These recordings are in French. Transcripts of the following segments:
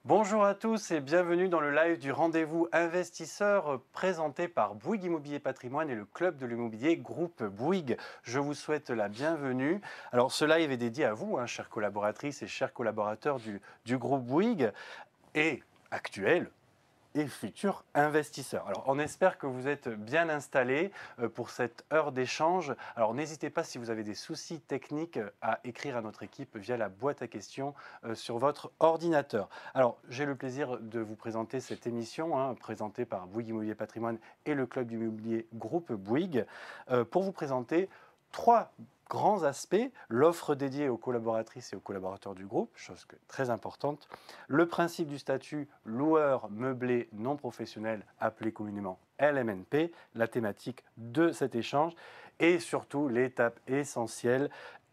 Bonjour à tous et bienvenue dans le live du rendez-vous investisseur présenté par Bouygues Immobilier Patrimoine et le club de l'immobilier Groupe Bouygues. Je vous souhaite la bienvenue. Alors ce live est dédié à vous, chères collaboratrices et chers collaborateurs du groupe Bouygues et actuels et futurs investisseurs. Alors, on espère que vous êtes bien installés pour cette heure d'échange. Alors, n'hésitez pas, si vous avez des soucis techniques, à écrire à notre équipe via la boîte à questions sur votre ordinateur. Alors, j'ai le plaisir de vous présenter cette émission, présentée par Bouygues Immobilier Patrimoine et le club d'immobilier Groupe Bouygues, pour vous présenter trois grands aspects: l'offre dédiée aux collaboratrices et aux collaborateurs du groupe, chose très importante, le principe du statut loueur meublé non professionnel, appelé communément LMNP, la thématique de cet échange, et surtout l'étape essentielle: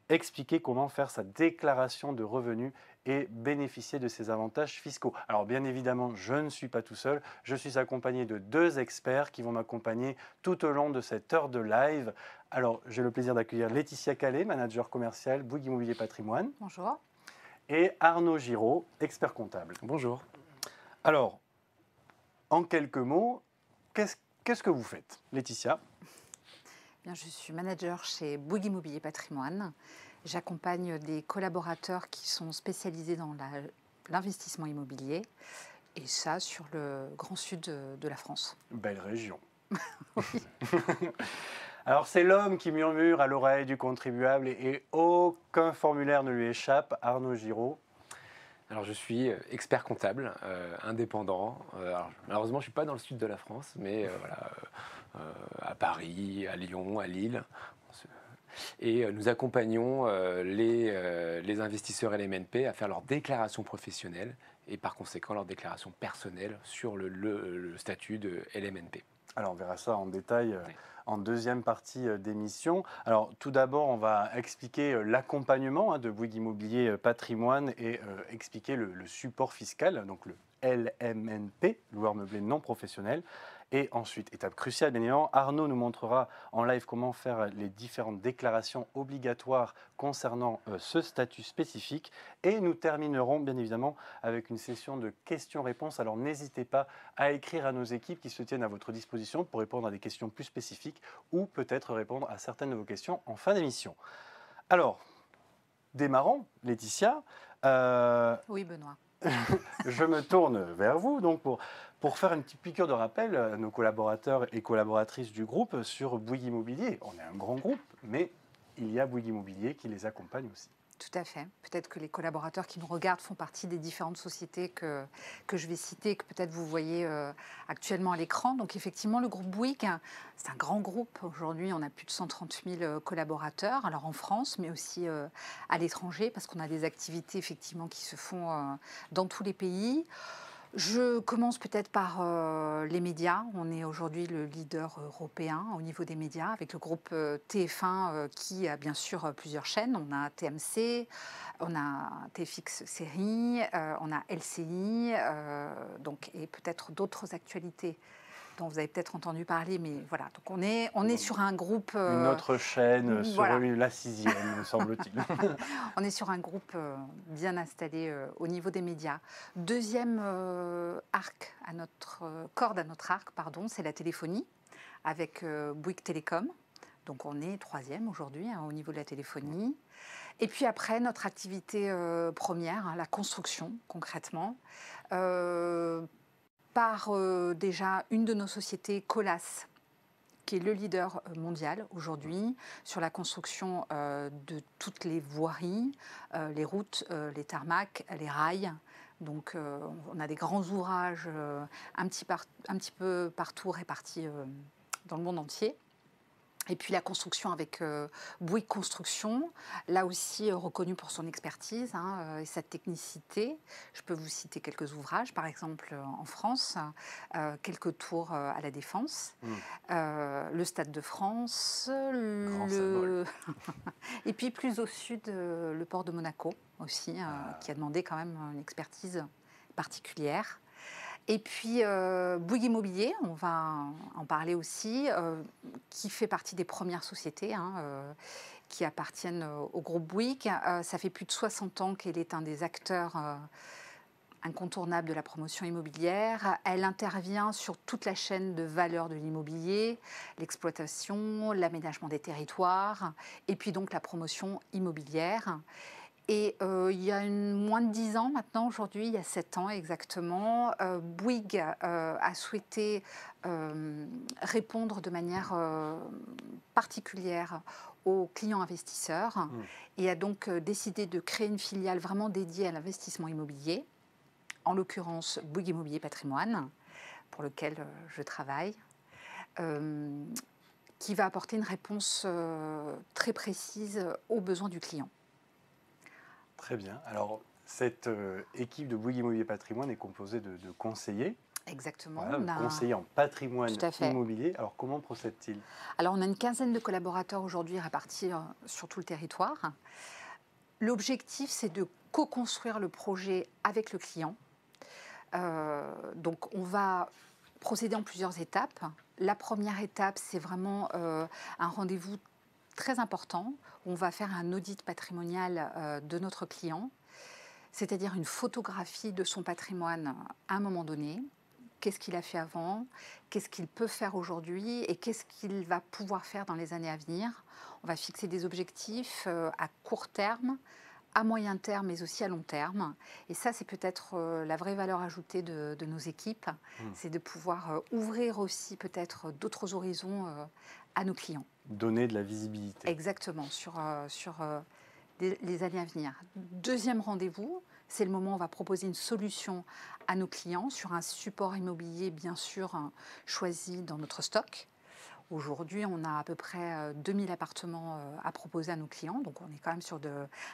expliquer comment faire sa déclaration de revenus et bénéficier de ces avantages fiscaux. Alors bien évidemment, je ne suis pas tout seul, je suis accompagné de deux experts qui vont m'accompagner tout au long de cette heure de live. Alors j'ai le plaisir d'accueillir Laetitia Calais, manager commercial Bouygues Immobilier Patrimoine. Bonjour. Et Arnaud Giraud, expert comptable. Bonjour. Alors, en quelques mots, qu'est-ce que vous faites, Laetitia? Bien, je suis manager chez Bouygues Immobilier Patrimoine. J'accompagne des collaborateurs qui sont spécialisés dans l'investissement immobilier, et ça sur le grand sud de la France. Belle région. Alors, c'est l'homme qui murmure à l'oreille du contribuable et aucun formulaire ne lui échappe, Arnaud Giraud. Alors, je suis expert comptable, indépendant. Alors, malheureusement, je ne suis pas dans le sud de la France, mais à Paris, à Lyon, à Lille. Et nous accompagnons les investisseurs LMNP à faire leur déclaration professionnelle et par conséquent leur déclaration personnelle sur le statut de LMNP. Alors, on verra ça en détail en deuxième partie d'émission. Alors, tout d'abord, on va expliquer l'accompagnement de Bouygues Immobilier Patrimoine et expliquer le support fiscal, donc le LMNP, loueur meublé non professionnel. Et ensuite, étape cruciale, bien évidemment, Arnaud nous montrera en live comment faire les différentes déclarations obligatoires concernant ce statut spécifique. Et nous terminerons, bien évidemment, avec une session de questions-réponses. Alors, n'hésitez pas à écrire à nos équipes qui se tiennent à votre disposition pour répondre à des questions plus spécifiques ou peut-être répondre à certaines de vos questions en fin d'émission. Alors, démarrons, Laetitia. Oui, Benoît. Je me tourne vers vous donc pour faire une petite piqûre de rappel à nos collaborateurs et collaboratrices du groupe sur Bouygues Immobilier. On est un grand groupe, mais il y a Bouygues Immobilier qui les accompagne aussi. Tout à fait. Peut-être que les collaborateurs qui nous regardent font partie des différentes sociétés que je vais citer, que peut-être vous voyez actuellement à l'écran. Donc effectivement, le groupe Bouygues, c'est un grand groupe. Aujourd'hui, on a plus de 130 000 collaborateurs, alors en France, mais aussi à l'étranger, parce qu'on a des activités effectivement qui se font dans tous les pays. Je commence peut-être par les médias. On est aujourd'hui le leader européen au niveau des médias avec le groupe TF1 qui a bien sûr plusieurs chaînes. On a TMC, on a TFX Série, on a LCI donc, et peut-être d'autres actualités dont vous avez peut-être entendu parler, mais voilà. Donc on est sur un groupe... Une autre chaîne, voilà. sur la 6e, me semble-t-il. On est sur un groupe bien installé au niveau des médias. Deuxième corde à notre arc, c'est la téléphonie, avec Bouygues Télécom. Donc on est troisième aujourd'hui au niveau de la téléphonie. Et puis après, notre activité première, la construction, concrètement, par déjà une de nos sociétés, Colas, qui est le leader mondial aujourd'hui sur la construction de toutes les voiries, les routes, les tarmacs, les rails. Donc on a des grands ouvrages un petit peu partout répartis dans le monde entier. Et puis la construction avec Bouygues Construction, là aussi reconnu pour son expertise et sa technicité. Je peux vous citer quelques ouvrages, par exemple en France, quelques tours à la Défense, le Stade de France, et puis plus au sud, le port de Monaco aussi, qui a demandé quand même une expertise particulière. Et puis Bouygues Immobilier, on va en parler aussi, qui fait partie des premières sociétés qui appartiennent au groupe Bouygues. Ça fait plus de 60 ans qu'elle est un des acteurs incontournable de la promotion immobilière. Elle intervient sur toute la chaîne de valeur de l'immobilier, l'exploitation, l'aménagement des territoires et puis donc la promotion immobilière. Et il y a moins de 10 ans maintenant, aujourd'hui, il y a 7 ans exactement, Bouygues a souhaité répondre de manière particulière aux clients investisseurs et a donc décidé de créer une filiale vraiment dédiée à l'investissement immobilier, en l'occurrence Bouygues Immobilier Patrimoine, pour lequel je travaille, qui va apporter une réponse très précise aux besoins du client. Très bien. Alors, cette équipe de Bouygues Immobilier Patrimoine est composée de conseillers. Exactement. Voilà, conseillers en patrimoine Tout à fait. immobilier. Alors, comment procède-t-il? Alors, on a une quinzaine de collaborateurs aujourd'hui répartis sur tout le territoire. L'objectif, c'est de co-construire le projet avec le client. Donc, on va procéder en plusieurs étapes. La première étape, c'est vraiment un rendez-vous très important. On va faire un audit patrimonial de notre client, c'est-à-dire une photographie de son patrimoine à un moment donné. Qu'est-ce qu'il a fait avant, qu'est-ce qu'il peut faire aujourd'hui et qu'est-ce qu'il va pouvoir faire dans les années à venir. On va fixer des objectifs à court terme, à moyen terme, mais aussi à long terme. Et ça, c'est peut-être la vraie valeur ajoutée de nos équipes, c'est de pouvoir ouvrir aussi peut-être d'autres horizons à nos clients. Donner de la visibilité. Exactement, sur les années à venir. Deuxième rendez-vous, c'est le moment où on va proposer une solution à nos clients sur un support immobilier, bien sûr, choisi dans notre stock. Aujourd'hui, on a à peu près 2000 appartements à proposer à nos clients. Donc, on est quand même sur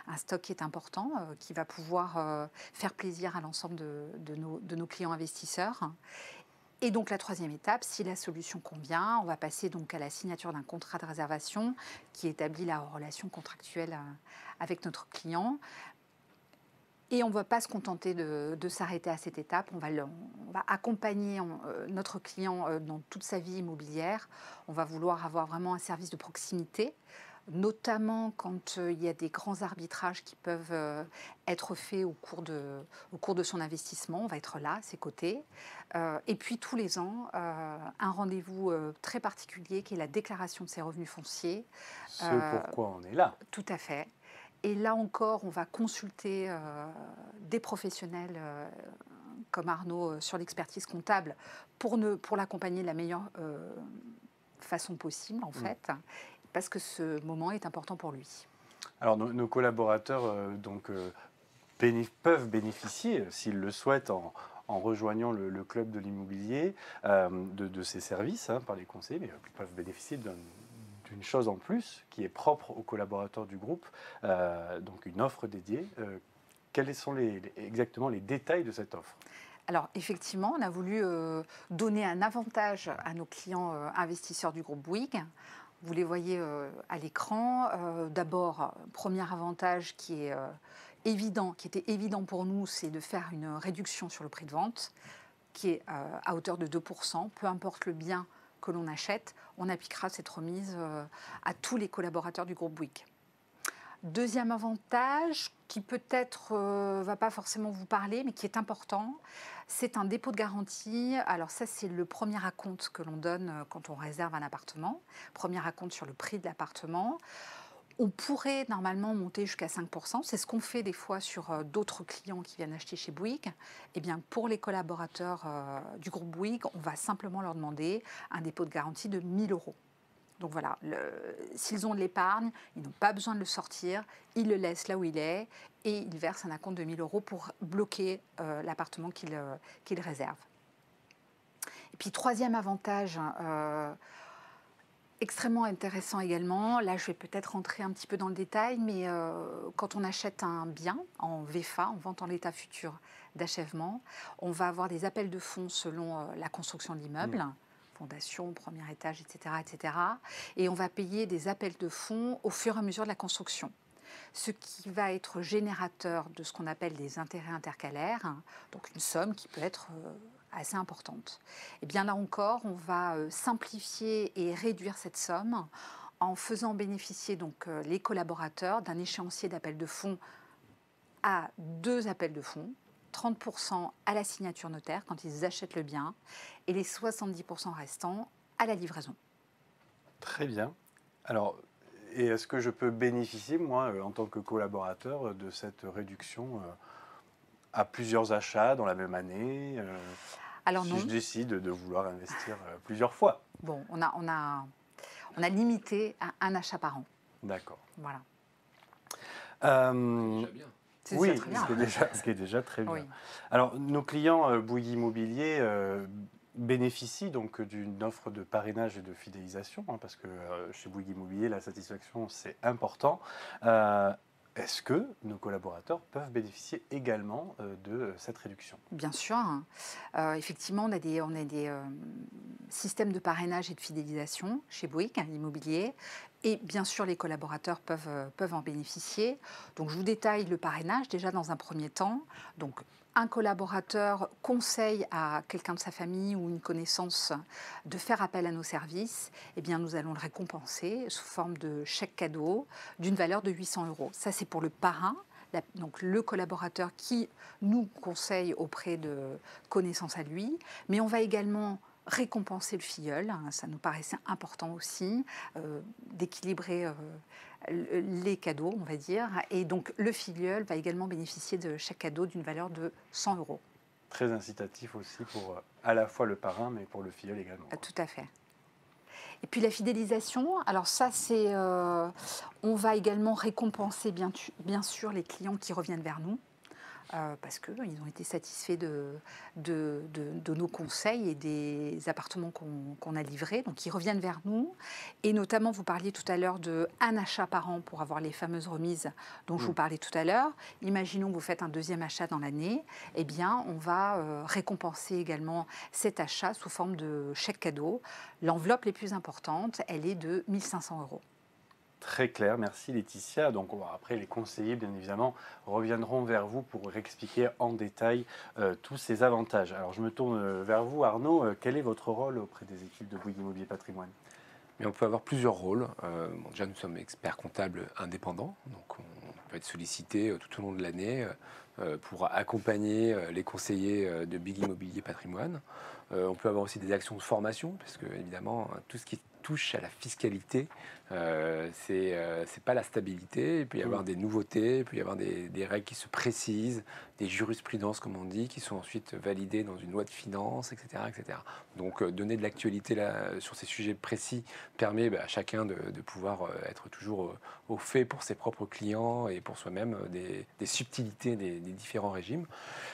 un stock qui est important, qui va pouvoir faire plaisir à l'ensemble de nos clients investisseurs. Et donc, la troisième étape, si la solution convient, on va passer donc à la signature d'un contrat de réservation qui établit la relation contractuelle avec notre client. Et on ne va pas se contenter de s'arrêter à cette étape. On va accompagner notre client dans toute sa vie immobilière. On va vouloir avoir vraiment un service de proximité, notamment quand il y a des grands arbitrages qui peuvent être faits au cours de son investissement. On va être là, à ses côtés. Et puis tous les ans, un rendez-vous très particulier qui est la déclaration de ses revenus fonciers. Ce pourquoi on est là. Tout à fait. Et là encore, on va consulter des professionnels comme Arnaud sur l'expertise comptable pour l'accompagner de la meilleure façon possible, en fait, parce que ce moment est important pour lui. Alors, nos collaborateurs peuvent bénéficier, s'ils le souhaitent, en rejoignant le club de l'immobilier, de ces services par les conseillers, mais ils peuvent bénéficier d'une chose en plus qui est propre aux collaborateurs du groupe, donc une offre dédiée. Quels sont exactement les détails de cette offre? Alors effectivement, on a voulu donner un avantage à nos clients investisseurs du groupe Bouygues. Vous les voyez à l'écran. D'abord, premier avantage qui était évident pour nous, c'est de faire une réduction sur le prix de vente qui est à hauteur de 2%, peu importe le bien que l'on achète, on appliquera cette remise à tous les collaborateurs du groupe Bouygues. Deuxième avantage, qui peut-être va pas forcément vous parler, mais qui est important, c'est un dépôt de garantie. Alors ça, c'est le premier acompte que l'on donne quand on réserve un appartement, premier acompte sur le prix de l'appartement. On pourrait normalement monter jusqu'à 5%. C'est ce qu'on fait des fois sur d'autres clients qui viennent acheter chez Bouygues. Eh bien, pour les collaborateurs du groupe Bouygues, on va simplement leur demander un dépôt de garantie de 1 000 €. Donc voilà, s'ils ont de l'épargne, ils n'ont pas besoin de le sortir, ils le laissent là où il est et ils versent un acompte de 1 000 € pour bloquer l'appartement qu'ils réservent. Et puis, troisième avantage, extrêmement intéressant également. Là, je vais peut-être rentrer un petit peu dans le détail, mais quand on achète un bien en VFA, en vente en l'état futur d'achèvement, on va avoir des appels de fonds selon la construction de l'immeuble, fondation, premier étage, etc., etc. Et on va payer des appels de fonds au fur et à mesure de la construction. Ce qui va être générateur de ce qu'on appelle des intérêts intercalaires, donc une somme qui peut être assez importante. Et bien là encore, on va simplifier et réduire cette somme en faisant bénéficier donc les collaborateurs d'un échéancier d'appel de fonds à 2 appels de fonds. 30% à la signature notaire quand ils achètent le bien et les 70% restants à la livraison. Très bien. Alors, et est-ce que je peux bénéficier, moi, en tant que collaborateur, de cette réduction à plusieurs achats dans la même année Alors si non. je décide de vouloir investir plusieurs fois? Bon, on a limité à un achat par an. D'accord. Voilà. Déjà bien. C'est Oui, déjà très bien. ce qui est déjà très bien. Oui. Alors, nos clients Bouygues Immobilier bénéficient donc d'une offre de parrainage et de fidélisation, hein, parce que chez Bouygues Immobilier, la satisfaction, c'est important. Est-ce que nos collaborateurs peuvent bénéficier également de cette réduction? Bien sûr. Effectivement, on a des systèmes de parrainage et de fidélisation chez Bouygues Immobilier. Et bien sûr, les collaborateurs peuvent en bénéficier. Donc, je vous détaille le parrainage déjà dans un premier temps. Donc, un collaborateur conseille à quelqu'un de sa famille ou une connaissance de faire appel à nos services. Eh bien, nous allons le récompenser sous forme de chèque cadeau d'une valeur de 800 €. Ça, c'est pour le parrain. Donc le collaborateur qui nous conseille auprès de connaissances à lui, mais on va également récompenser le filleul, hein, ça nous paraissait important aussi, d'équilibrer les cadeaux, on va dire, et donc le filleul va également bénéficier de chaque cadeau d'une valeur de 100 €. Très incitatif aussi pour à la fois le parrain, mais pour le filleul également. Tout à fait. Et puis la fidélisation, alors ça c'est, on va également récompenser bien sûr les clients qui reviennent vers nous. Parce qu'ils ont été satisfaits de nos conseils et des appartements qu'on a livrés. Donc, ils reviennent vers nous. Et notamment, vous parliez tout à l'heure d'un achat par an pour avoir les fameuses remises dont je vous parlais tout à l'heure. Imaginons que vous faites un deuxième achat dans l'année. Eh bien, on va récompenser également cet achat sous forme de chèque cadeau. L'enveloppe les plus importante, elle est de 1 500 €. Très clair, merci Laetitia. Donc après, les conseillers, bien évidemment, reviendront vers vous pour expliquer en détail tous ces avantages. Alors je me tourne vers vous, Arnaud. Quel est votre rôle auprès des équipes de Bouygues Immobilier Patrimoine? Mais on peut avoir plusieurs rôles. Déjà, nous sommes experts comptables indépendants, donc on peut être sollicité tout au long de l'année pour accompagner les conseillers de Bouygues Immobilier Patrimoine. On peut avoir aussi des actions de formation, parce que évidemment, tout ce qui touche à la fiscalité, c'est pas la stabilité. Il peut y avoir des nouveautés, il peut y avoir des règles qui se précisent, des jurisprudences, comme on dit, qui sont ensuite validées dans une loi de finances, etc. etc. Donc, donner de l'actualité sur ces sujets précis permet à chacun de pouvoir être toujours au fait pour ses propres clients et pour soi-même des subtilités des différents régimes.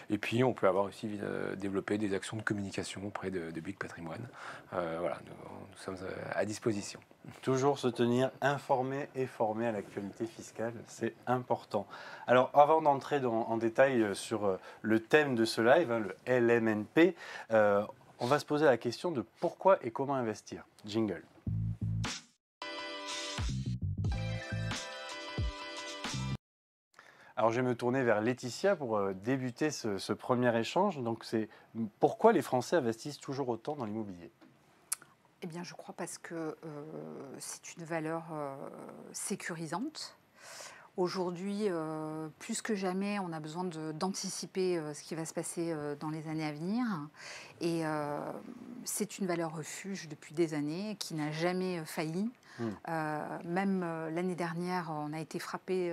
Et puis, on peut avoir aussi développé des actions de communication auprès de Bouygues Patrimoine. Voilà, nous sommes à disposition. Toujours se tenir informé et formé à l'actualité fiscale, c'est important. Alors, avant d'entrer en détail sur le thème de ce live, hein, le LMNP, on va se poser la question de pourquoi et comment investir. Jingle. Alors, je vais me tourner vers Laetitia pour débuter ce premier échange. Donc, c'est pourquoi les Français investissent toujours autant dans l'immobilier? Eh bien, je crois parce que c'est une valeur sécurisante. Aujourd'hui, plus que jamais, on a besoin d'anticiper ce qui va se passer dans les années à venir. Et c'est une valeur refuge depuis des années qui n'a jamais failli. Même l'année dernière, on a été frappé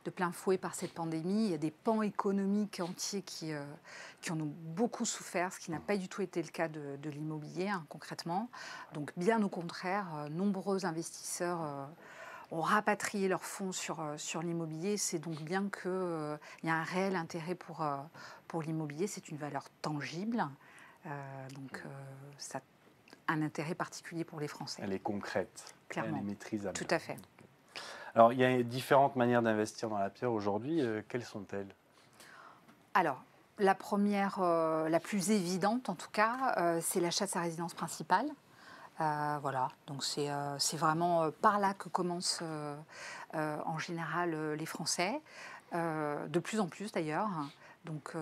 de plein fouet par cette pandémie. Il y a des pans économiques entiers qui en ont beaucoup souffert, ce qui n'a pas du tout été le cas de l'immobilier, hein, concrètement. Donc, bien au contraire, nombreux investisseurs ont rapatrié leurs fonds sur l'immobilier. C'est donc bien qu'il y a un réel intérêt pour l'immobilier. C'est une valeur tangible. Ça a un intérêt particulier pour les Français. Elle est concrète, Clairement. elle est maîtrisable. Tout à fait. Alors, il y a différentes manières d'investir dans la pierre aujourd'hui. Quelles sont-elles? Alors, la première, la plus évidente en tout cas, c'est l'achat de sa résidence principale. Voilà, donc c'est vraiment par là que commencent en général les Français, de plus en plus d'ailleurs. Donc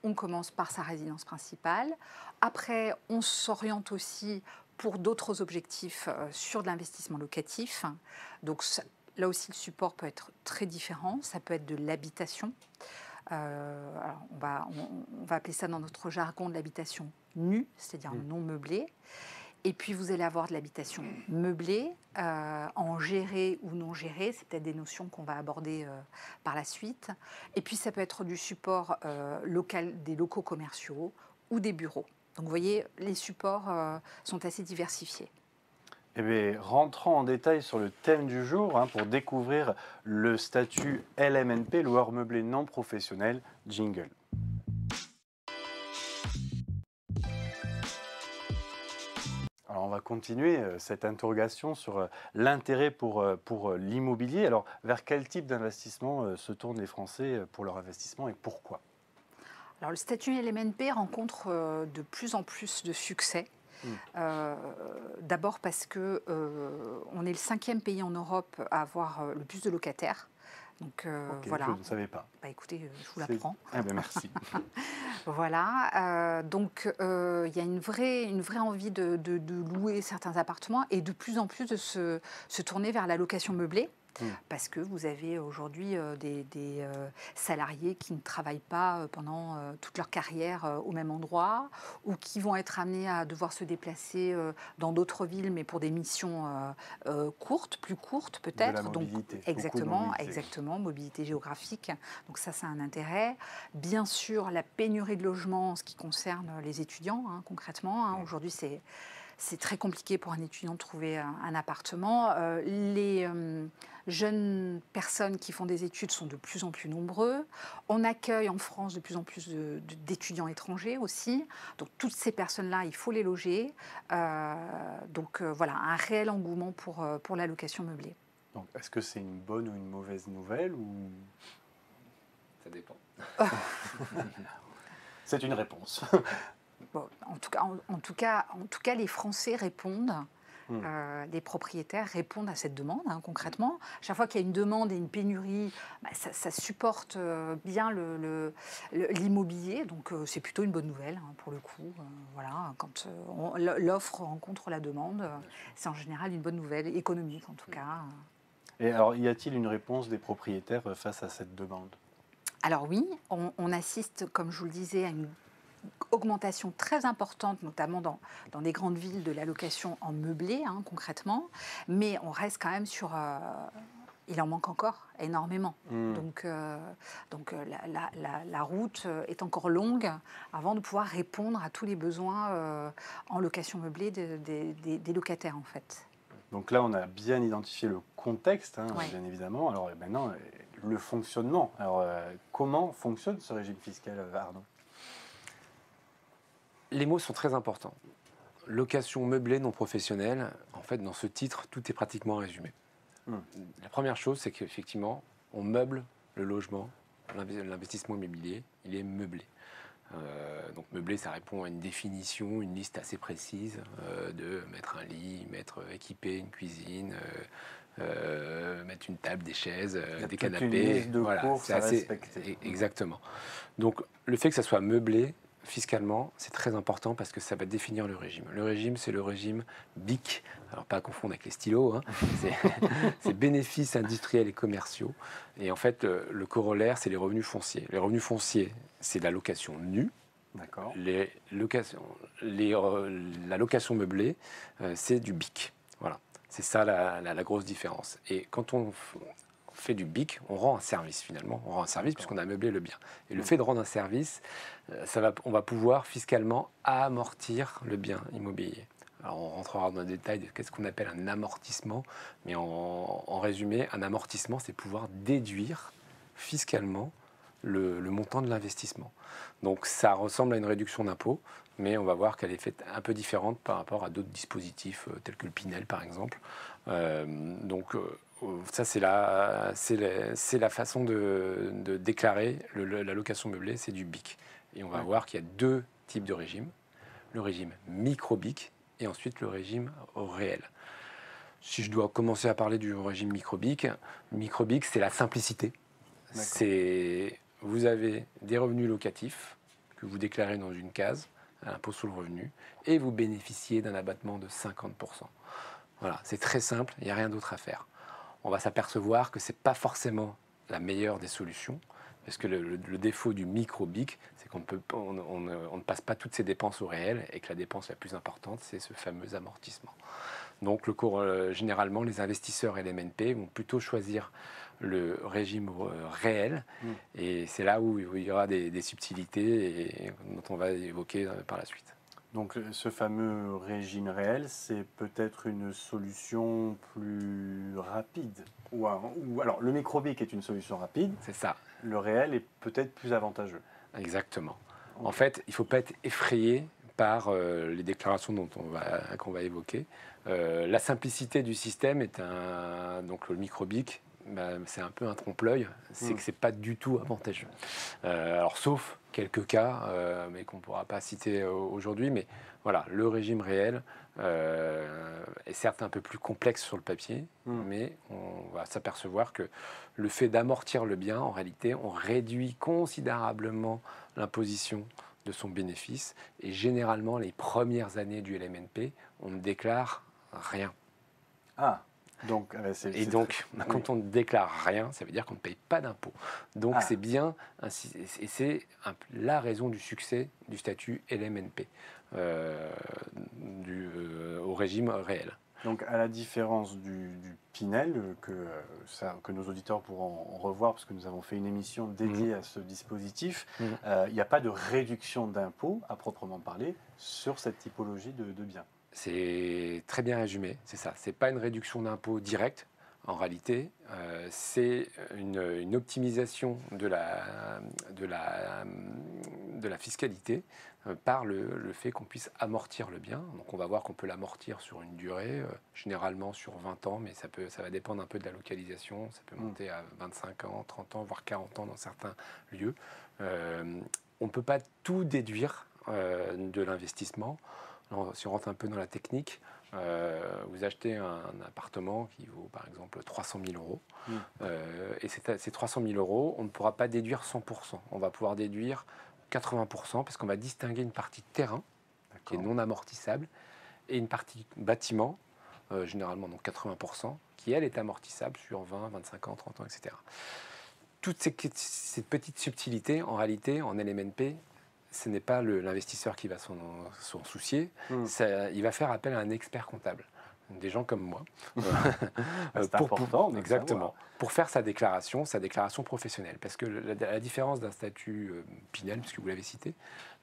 on commence par sa résidence principale. Après, on s'oriente aussi pour d'autres objectifs sur de l'investissement locatif. Donc là aussi, le support peut être très différent. Ça peut être de l'habitation. Alors on va appeler ça dans notre jargon de l'habitation nue, c'est-à-dire non meublée. Et puis vous allez avoir de l'habitation meublée, en gérée ou non gérée, c'est peut-être des notions qu'on va aborder par la suite. Et puis ça peut être du support local, des locaux commerciaux ou des bureaux. Donc vous voyez, les supports sont assez diversifiés. Eh bien, rentrons en détail sur le thème du jour pour découvrir le statut LMNP, loueur meublé non professionnel, jingle. Alors on va continuer cette interrogation sur l'intérêt pour l'immobilier. Alors vers quel type d'investissement se tournent les Français pour leur investissement et pourquoi? Alors le statut LMNP rencontre de plus en plus de succès. D'abord parce que on est le 5e pays en Europe à avoir le plus de locataires. Donc Ok, voilà. je ne savais pas. Bah, écoutez, je vous l'apprends. Ah ben merci. Voilà. Donc il y a une vraie envie de louer certains appartements et de plus en plus de se tourner vers la location meublée. Parce que vous avez aujourd'hui des salariés qui ne travaillent pas pendant toute leur carrière au même endroit ou qui vont être amenés à devoir se déplacer dans d'autres villes, mais pour des missions courtes, plus courtes peut-être. De la mobilité. Donc, exactement, mobilité géographique. Donc ça a un intérêt. Bien sûr, la pénurie de logements en ce qui concerne les étudiants, concrètement. Aujourd'hui, c'est très compliqué pour un étudiant de trouver un appartement. Les jeunes personnes qui font des études sont de plus en plus nombreux. On accueille en France de plus en plus d'étudiants étrangers aussi. Donc toutes ces personnes-là, il faut les loger. Voilà, un réel engouement pour la location meublée. Donc est-ce que c'est une bonne ou une mauvaise nouvelle ou... Ça dépend. C'est une réponse. Bon, en tout cas, les Français répondent. Les propriétaires répondent à cette demande, concrètement. Chaque fois qu'il y a une demande et une pénurie, ça supporte bien l'immobilier. Donc, c'est plutôt une bonne nouvelle, pour le coup. Voilà, quand l'offre rencontre la demande, c'est en général une bonne nouvelle, économique en tout cas. Et alors, y a-t-il une réponse des propriétaires face à cette demande? Alors oui, on assiste, comme je vous le disais, à une augmentation très importante, notamment dans les grandes villes, de la location en meublé, concrètement. Mais on reste quand même sur... il en manque encore énormément. Donc la route est encore longue avant de pouvoir répondre à tous les besoins en location meublée des locataires, en fait. Donc là, on a bien identifié le contexte, Ouais. bien évidemment. Alors maintenant, le fonctionnement. Alors, comment fonctionne ce régime fiscal, Arnaud? Les mots sont très importants. Location meublée non professionnelle, en fait, dans ce titre, tout est pratiquement résumé. La première chose, c'est qu'effectivement, on meuble le logement, l'investissement immobilier, il est meublé. Donc meublé, ça répond à une définition, une liste assez précise de mettre un lit, équiper une cuisine, mettre une table, des chaises, des canapés. Une liste de courses à respecter. Exactement. Donc le fait que ça soit meublé, fiscalement, c'est très important parce que ça va définir le régime. Le régime, c'est le régime BIC, alors pas à confondre avec les stylos, c'est bénéfices industriels et commerciaux. Et en fait, le corollaire, c'est les revenus fonciers. Les revenus fonciers, c'est la location nue. D'accord. La location meublée, c'est du BIC. Voilà, c'est ça la grosse différence. Et quand on fait du BIC, on rend un service finalement. On rend un service puisqu'on a meublé le bien. Et le fait de rendre un service, on va pouvoir fiscalement amortir le bien immobilier. Alors on rentrera dans le détail de qu'est-ce qu'on appelle un amortissement, mais en résumé, un amortissement, c'est pouvoir déduire fiscalement le montant de l'investissement. Donc ça ressemble à une réduction d'impôt, mais on va voir qu'elle est faite un peu différente par rapport à d'autres dispositifs tels que le Pinel par exemple. Ça, c'est la façon de déclarer la location meublée, c'est du BIC. Et on va voir qu'il y a deux types de régimes. Le régime micro-BIC et ensuite le régime réel. Si je dois commencer à parler du régime micro-BIC, c'est la simplicité. Vous avez des revenus locatifs que vous déclarez dans une case à l'impôt sur le revenu et vous bénéficiez d'un abattement de 50%. Voilà, c'est très simple, il n'y a rien d'autre à faire. On va s'apercevoir que ce n'est pas forcément la meilleure des solutions, Parce que le défaut du micro-BIC, c'est qu'on ne passe pas toutes ces dépenses au réel et que la dépense la plus importante, c'est ce fameux amortissement. Donc généralement, les investisseurs LMNP vont plutôt choisir le régime réel et c'est là où il y aura des subtilités dont on va évoquer par la suite. Donc ce fameux régime réel, c'est peut-être une solution plus rapide. Alors le micro-BIC est une solution rapide. C'est ça. Le réel est peut-être plus avantageux. Exactement. En fait, il ne faut pas être effrayé par les déclarations qu'on va évoquer. La simplicité du système donc le micro-BIC, c'est un peu un trompe-l'œil, c'est que c'est pas du tout avantageux. Alors sauf quelques cas, mais qu'on ne pourra pas citer aujourd'hui, mais voilà, le régime réel est certes un peu plus complexe sur le papier, mais on va s'apercevoir que le fait d'amortir le bien, en réalité, on réduit considérablement l'imposition de son bénéfice, et généralement, les premières années du LMNP, on ne déclare rien. Ah. Donc, quand on ne déclare rien, ça veut dire qu'on ne paye pas d'impôt. Donc, c'est bien, et c'est la raison du succès du statut LMNP au régime réel. Donc, à la différence du Pinel, que nos auditeurs pourront revoir, parce que nous avons fait une émission dédiée à ce dispositif, il n'y a pas de réduction d'impôt, à proprement parler, sur cette typologie de biens. C'est très bien résumé, c'est ça. Ce n'est pas une réduction d'impôt directe, en réalité. C'est une optimisation de la fiscalité par le fait qu'on puisse amortir le bien. Donc on va voir qu'on peut l'amortir sur une durée, généralement sur 20 ans, mais ça va dépendre un peu de la localisation. Ça peut monter à 25 ans, 30 ans, voire 40 ans dans certains lieux. On ne peut pas tout déduire de l'investissement. Si on rentre un peu dans la technique, vous achetez un appartement qui vaut par exemple 300 000 euros. Et ces 300 000 euros, on ne pourra pas déduire 100%. On va pouvoir déduire 80% parce qu'on va distinguer une partie terrain qui est non amortissable et une partie bâtiment, généralement donc 80%, qui elle est amortissable sur 20, 25 ans, 30 ans, etc. Toutes ces petites subtilités, en réalité, en LMNP, ce n'est pas l'investisseur qui va s'en soucier, il va faire appel à un expert comptable, des gens comme moi. C'est important. Exactement. Pour faire sa déclaration professionnelle. Parce que la différence d'un statut Pinel, puisque vous l'avez cité,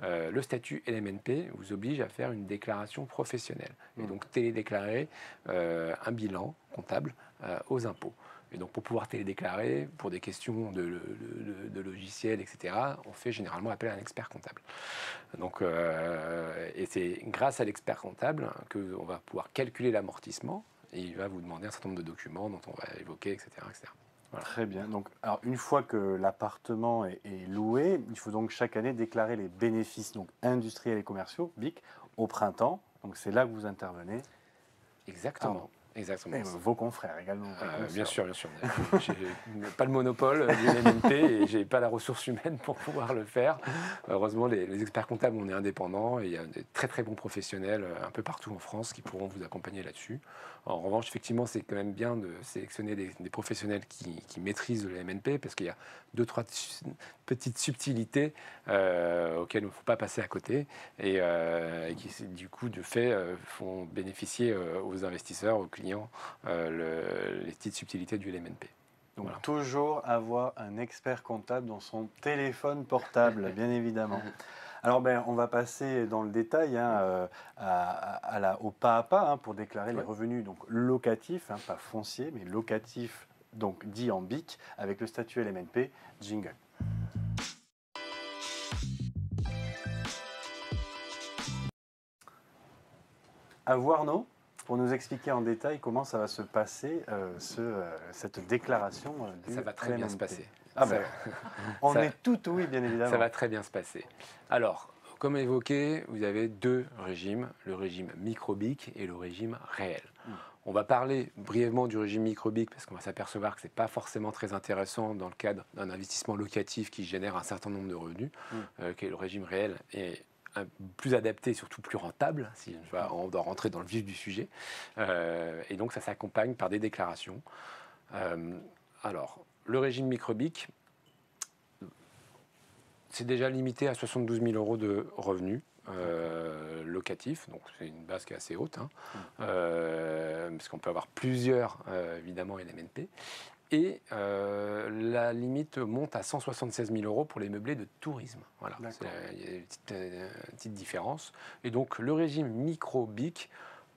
le statut LMNP vous oblige à faire une déclaration professionnelle. Et donc télédéclarer un bilan comptable aux impôts. Et donc, pour pouvoir télédéclarer, pour des questions de logiciels, etc., on fait généralement appel à un expert comptable. Donc, et c'est grâce à l'expert comptable qu'on va pouvoir calculer l'amortissement et il va vous demander un certain nombre de documents dont on va évoquer, etc. etc. Voilà. Très bien. Donc, alors, une fois que l'appartement est loué, il faut donc chaque année déclarer les bénéfices donc, industriels et commerciaux, BIC, au printemps. Donc, c'est là que vous intervenez. Exactement. Exactement. Et vos confrères également. Bien sûr, bien sûr. Je n'ai pas le monopole du LMNP et je n'ai pas la ressource humaine pour pouvoir le faire. Heureusement, les experts comptables, on est indépendants et il y a des très très bons professionnels un peu partout en France qui pourront vous accompagner là-dessus. En revanche, effectivement, c'est quand même bien de sélectionner des professionnels qui maîtrisent le LMNP parce qu'il y a 2-3 petites subtilités auxquelles il ne faut pas passer à côté et qui, du coup, de fait, font bénéficier aux investisseurs, aux clients, les petites subtilités du LMNP. Donc voilà. Toujours avoir un expert comptable dans son téléphone portable, bien évidemment. Alors, on va passer dans le détail au pas à pas pour déclarer les revenus donc, locatifs, pas fonciers, mais locatifs, donc dit en BIC, avec le statut LMNP. Jingle. À vous, Arnaud, pour nous expliquer en détail comment ça va se passer, cette déclaration du Ça va très bien se passer. On est tout oui, bien évidemment. Ça va très bien se passer. Alors, comme évoqué, vous avez 2 régimes, le régime micro-BIC et le régime réel. On va parler brièvement du régime micro-BIC parce qu'on va s'apercevoir que ce n'est pas forcément très intéressant dans le cadre d'un investissement locatif qui génère un certain nombre de revenus, que le régime réel est plus adapté, surtout plus rentable, si on doit rentrer dans le vif du sujet. Et donc ça s'accompagne par des déclarations. Alors, le régime micro-BIC c'est déjà limité à 72 000 euros de revenus locatifs, donc c'est une base qui est assez haute, hein, parce qu'on peut avoir plusieurs, évidemment, LMNP. Et la limite monte à 176 000 euros pour les meublés de tourisme. Voilà, il y a une petite différence. Et donc le régime micro-BIC,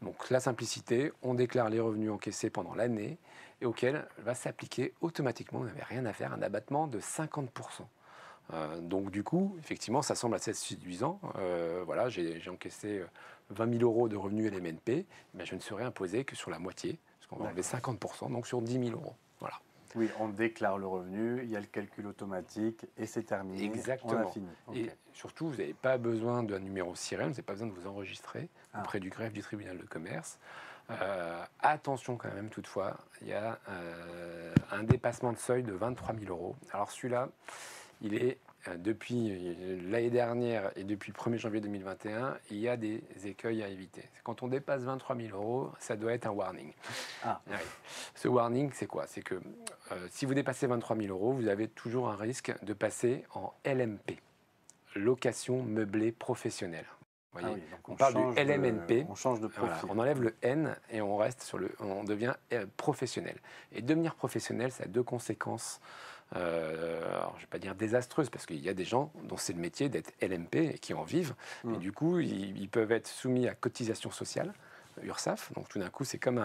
donc la simplicité, on déclare les revenus encaissés pendant l'année et auquel va s'appliquer automatiquement, vous n'avez rien à faire, un abattement de 50%. Donc du coup, effectivement, ça semble assez séduisant. Voilà, j'ai encaissé 20 000 euros de revenus LMNP, mais je ne serai imposé que sur la moitié, parce qu'on va enlever 50%, donc sur 10 000 euros. Voilà. Oui, on déclare le revenu, il y a le calcul automatique et c'est terminé. Exactement. On a fini. Et surtout, vous n'avez pas besoin d'un numéro SIREN, vous n'avez pas besoin de vous enregistrer auprès du greffe du tribunal de commerce. Attention quand même, toutefois, il y a un dépassement de seuil de 23 000 euros. Alors celui-là, il est depuis l'année dernière et depuis le 1er janvier 2021, il y a des écueils à éviter. Quand on dépasse 23 000 euros, ça doit être un warning. Ouais. Ce warning, c'est quoi? C'est que si vous dépassez 23 000 euros, vous avez toujours un risque de passer en LMP, location meublée professionnelle. Vous voyez, on parle du LMNP, on change de profil. Voilà, on enlève le N et on reste sur on devient professionnel. Et devenir professionnel, ça a deux conséquences. Alors, je ne vais pas dire désastreuses, parce qu'il y a des gens dont c'est le métier d'être LMP et qui en vivent. Et du coup, ils peuvent être soumis à cotisation sociale, URSSAF. Donc tout d'un coup, c'est comme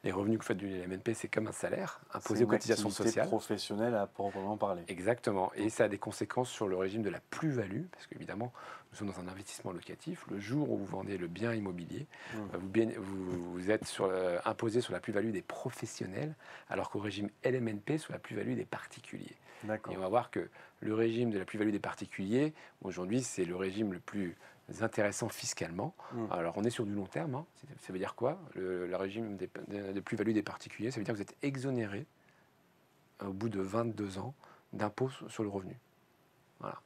les revenus que vous faites du LMNP, c'est comme un salaire imposé aux cotisations sociales. C'est professionnel à proprement parler. Exactement. Et ça a des conséquences sur le régime de la plus-value, parce qu'évidemment, nous sommes dans un investissement locatif. Le jour où vous vendez le bien immobilier, vous êtes imposé sur la plus-value des professionnels, alors qu'au régime LMNP, sur la plus-value des particuliers. Et on va voir que le régime de la plus-value des particuliers, aujourd'hui, c'est le régime le plus intéressant fiscalement. Alors, on est sur du long terme. Hein. Ça veut dire quoi? Le régime des plus-values des particuliers, ça veut dire que vous êtes exonéré au bout de 22 ans d'impôt sur le revenu. Voilà.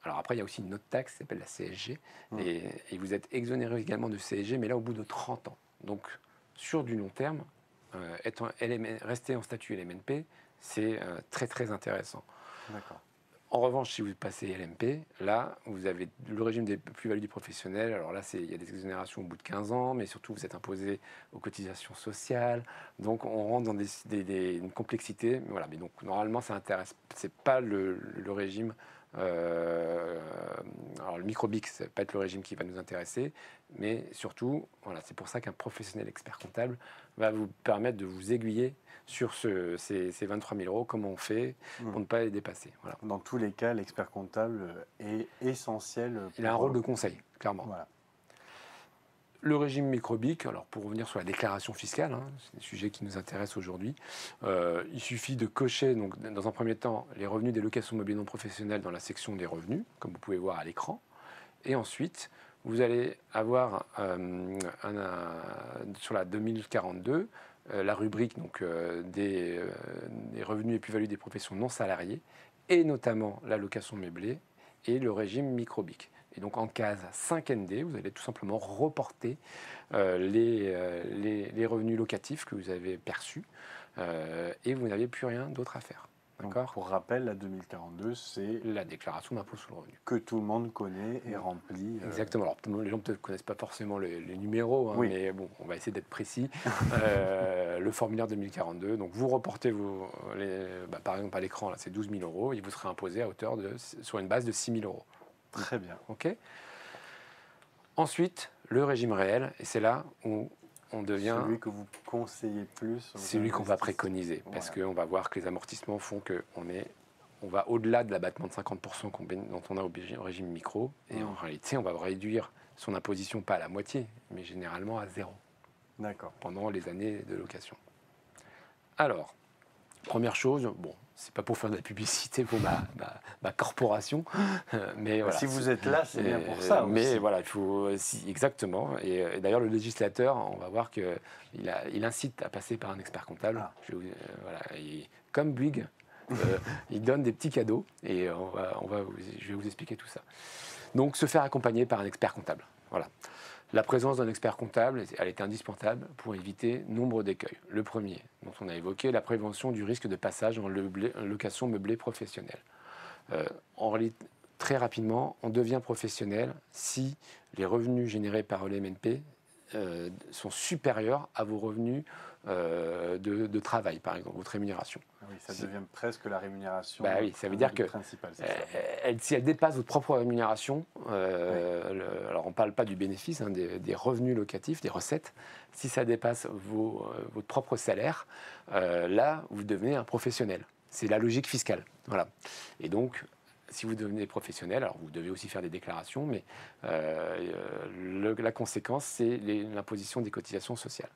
Alors après, il y a aussi une autre taxe qui s'appelle la CSG, et vous êtes exonéré également de CSG, mais là au bout de 30 ans. Donc sur du long terme, rester en statut LMNP, c'est très très intéressant. D'accord. En revanche, si vous passez LMP, là, vous avez le régime des plus-values du professionnel. Alors là, il y a des exonérations au bout de 15 ans, mais surtout, vous êtes imposé aux cotisations sociales. Donc, on rentre dans une complexité. Mais voilà, mais donc, normalement, ça intéresse. C'est pas le régime. Alors, le micro-BIC, ça va pas être le régime qui va nous intéresser. Mais surtout, voilà, c'est pour ça qu'un professionnel expert comptable va vous permettre de vous aiguiller sur ces 23 000 euros, comment on fait pour ne pas les dépasser. Voilà. Dans tous les cas, l'expert comptable est essentiel. Il a un rôle de conseil, clairement. Voilà. Le régime micro-BIC, alors pour revenir sur la déclaration fiscale, hein, c'est un sujet qui nous intéresse aujourd'hui, il suffit de cocher, donc, dans un premier temps, les revenus des locations meublées non professionnelles dans la section des revenus, comme vous pouvez voir à l'écran. Et ensuite, vous allez avoir sur la 2042, la rubrique donc, des revenus et plus-values des professions non salariées, et notamment la location meublée et le régime micro-BIC. Et donc en case 5ND, vous allez tout simplement reporter les revenus locatifs que vous avez perçus et vous n'avez plus rien d'autre à faire. D'accord. Pour rappel, la 2042, c'est la déclaration d'impôt sur le revenu. Que tout le monde connaît et remplit. Exactement. Alors, les gens peut-être ne connaissent pas forcément les numéros, hein, mais bon, on va essayer d'être précis. Le formulaire 2042, donc vous reportez par exemple à l'écran, là, c'est 12 000 euros, et vous serez imposé à hauteur sur une base de 6 000 euros. Très bien. OK. Ensuite, le régime réel, et c'est là où on devient... Celui que vous conseillez plus. C'est celui qu'on va préconiser, parce qu'on va voir que les amortissements font qu'on va au-delà de l'abattement de 50% dont on a au régime micro, et en réalité, on va réduire son imposition pas à la moitié, mais généralement à 0. D'accord. Pendant les années de location. Alors, première chose, bon, c'est pas pour faire de la publicité pour ma corporation, mais voilà, si vous êtes là, c'est bien pour ça. Mais aussi. voilà, il faut exactement. Et d'ailleurs, le législateur, on va voir que il incite à passer par un expert comptable. Voilà, et comme Bouygues, il donne des petits cadeaux et je vais vous expliquer tout ça. Donc, se faire accompagner par un expert comptable. Voilà. La présence d'un expert comptable, elle est indispensable pour éviter nombre d'écueils. Le premier, dont on a évoqué, la prévention du risque de passage en location meublée professionnelle. En réalité, très rapidement, on devient professionnel si les revenus générés par le MNP sont supérieurs à vos revenus de travail, par exemple, votre rémunération. Ah oui, ça devient presque la rémunération Bah oui, ça veut dire que principale. si elle dépasse votre propre rémunération, alors on ne parle pas du bénéfice, hein, des revenus locatifs, des recettes, si ça dépasse votre propre salaire, là, vous devenez un professionnel. C'est la logique fiscale. Voilà. Et donc, si vous devenez professionnel, alors vous devez aussi faire des déclarations, mais la conséquence, c'est l'imposition des cotisations sociales.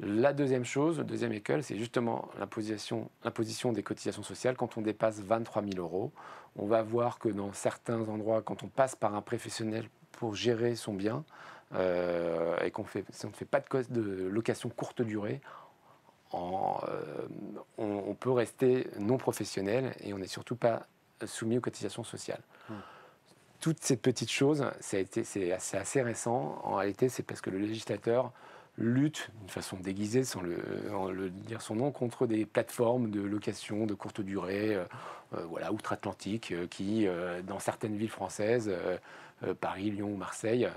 La deuxième chose, le deuxième écueil, c'est justement l'imposition des cotisations sociales. Quand on dépasse 23 000 euros, on va voir que dans certains endroits, quand on passe par un professionnel pour gérer son bien, et si on ne fait pas de location courte durée, on peut rester non professionnel et on n'est surtout pas soumis aux cotisations sociales. Toutes ces petites choses, c'est assez récent. En réalité, c'est parce que le législateur lutte d'une façon déguisée, sans le dire son nom, contre des plateformes de location de courte durée, voilà, outre-Atlantique, qui, dans certaines villes françaises, Paris, Lyon ou Marseille,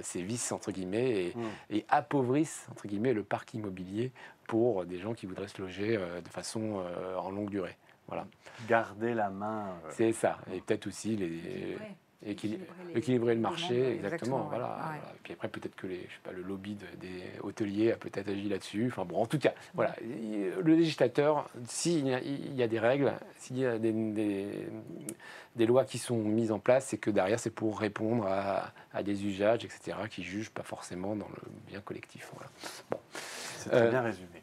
sévissent, entre guillemets, et appauvrissent, entre guillemets, le parc immobilier pour des gens qui voudraient se loger de façon en longue durée. Voilà. Garder la main. C'est ça. Et peut-être aussi équilibrer le marché, exactement. Voilà. Ouais. Voilà. Et puis après, peut-être que le lobby des hôteliers a peut-être agi là-dessus. Enfin bon, en tout cas, voilà. Le législateur, s'il y a des règles, s'il y a des lois qui sont mises en place, c'est que derrière, c'est pour répondre à des usages, etc., qui jugent pas forcément dans le bien collectif. Voilà. Bon. C'est très bien résumé.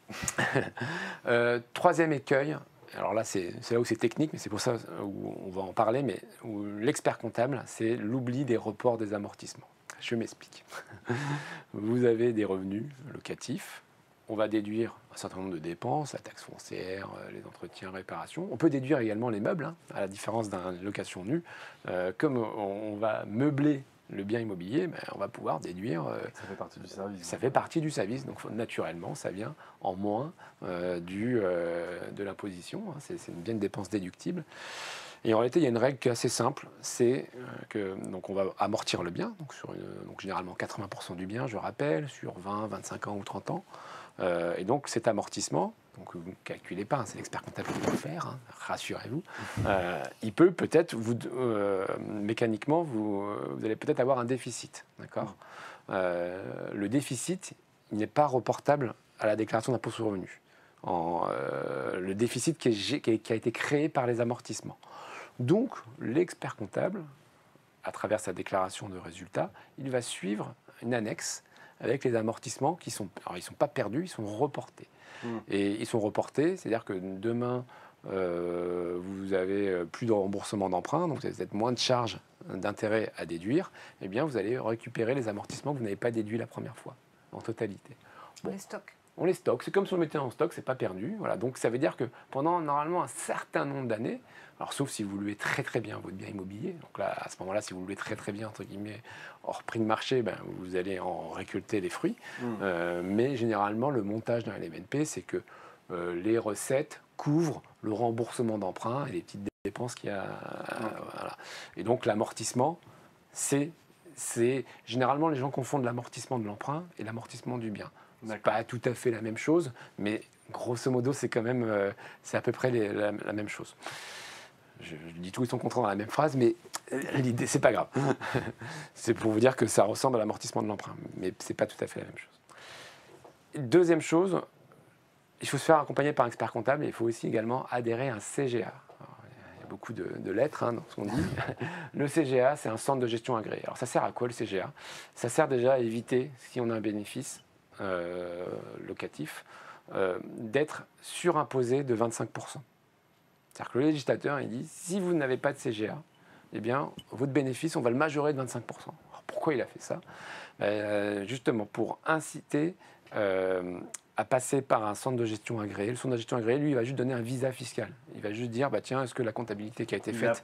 Troisième écueil. Alors là, c'est là où c'est technique, mais c'est pour ça où on va en parler, mais où l'expert comptable, c'est l'oubli des reports des amortissements. Je m'explique. Vous avez des revenus locatifs, on va déduire un certain nombre de dépenses, la taxe foncière, les entretiens, réparations. On peut déduire également les meubles, hein, à la différence d'une location nue. Comme on va meubler le bien immobilier, on va pouvoir déduire... ça fait partie du service. Ça fait partie du service, donc naturellement, ça vient en moins de l'imposition. Hein, c'est bien une dépense déductible. Et en réalité, il y a une règle qui est assez simple, c'est qu'on va amortir le bien, donc généralement 80% du bien, je rappelle, sur 20, 25 ans ou 30 ans. Et donc cet amortissement, donc vous ne calculez pas, hein, c'est l'expert comptable qui va le faire, hein, rassurez-vous, il peut peut-être, mécaniquement, vous allez peut-être avoir un déficit. D'accord. Le déficit, il n'est pas reportable à la déclaration d'impôt sur le revenu. Le déficit qui a été créé par les amortissements. Donc, l'expert comptable, à travers sa déclaration de résultat, il va suivre une annexe avec les amortissements qui sont... Alors, ils ne sont pas perdus, ils sont reportés. Et ils sont reportés, c'est-à-dire que demain, vous avez plus de remboursement d'emprunt, donc vous avez peut-être moins de charges d'intérêt à déduire, eh bien, vous allez récupérer les amortissements que vous n'avez pas déduits la première fois, en totalité. Bon. On les stocke. On les stocke, c'est comme si on le mettait en stock, c'est pas perdu. Voilà. Donc ça veut dire que pendant normalement un certain nombre d'années, alors sauf si vous louez très très bien votre bien immobilier, donc là à ce moment-là, si vous louez très très bien entre guillemets hors prix de marché, vous allez en récolter les fruits. Mais généralement le montage d'un LMNP, c'est que les recettes couvrent le remboursement d'emprunt et les petites dépenses qu'il y a. Voilà. Et donc l'amortissement, c'est généralement les gens confondent l'amortissement de l'emprunt et l'amortissement du bien. C'est pas tout à fait la même chose, mais grosso modo, c'est quand même, c'est à peu près la même chose. Je dis tout et son contraire dans la même phrase, mais l'idée, c'est pas grave. C'est pour vous dire que ça ressemble à l'amortissement de l'emprunt, mais c'est pas tout à fait la même chose. Deuxième chose, il faut se faire accompagner par un expert comptable et il faut aussi également adhérer à un CGA. Alors, il y a beaucoup de lettres dans ce qu'on dit. Le CGA, c'est un centre de gestion agréé. Alors ça sert à quoi le CGA? Ça sert déjà à éviter, si on a un bénéfice locatif, d'être surimposé de 25%. C'est-à-dire que le législateur, il dit, si vous n'avez pas de CGA, eh bien, votre bénéfice, on va le majorer de 25%. Alors, pourquoi il a fait ça? Justement, pour inciter à passer par un centre de gestion agréé. Le centre de gestion agréé, lui, il va juste donner un visa fiscal. Il va juste dire, tiens, est-ce que la comptabilité qui a été faite...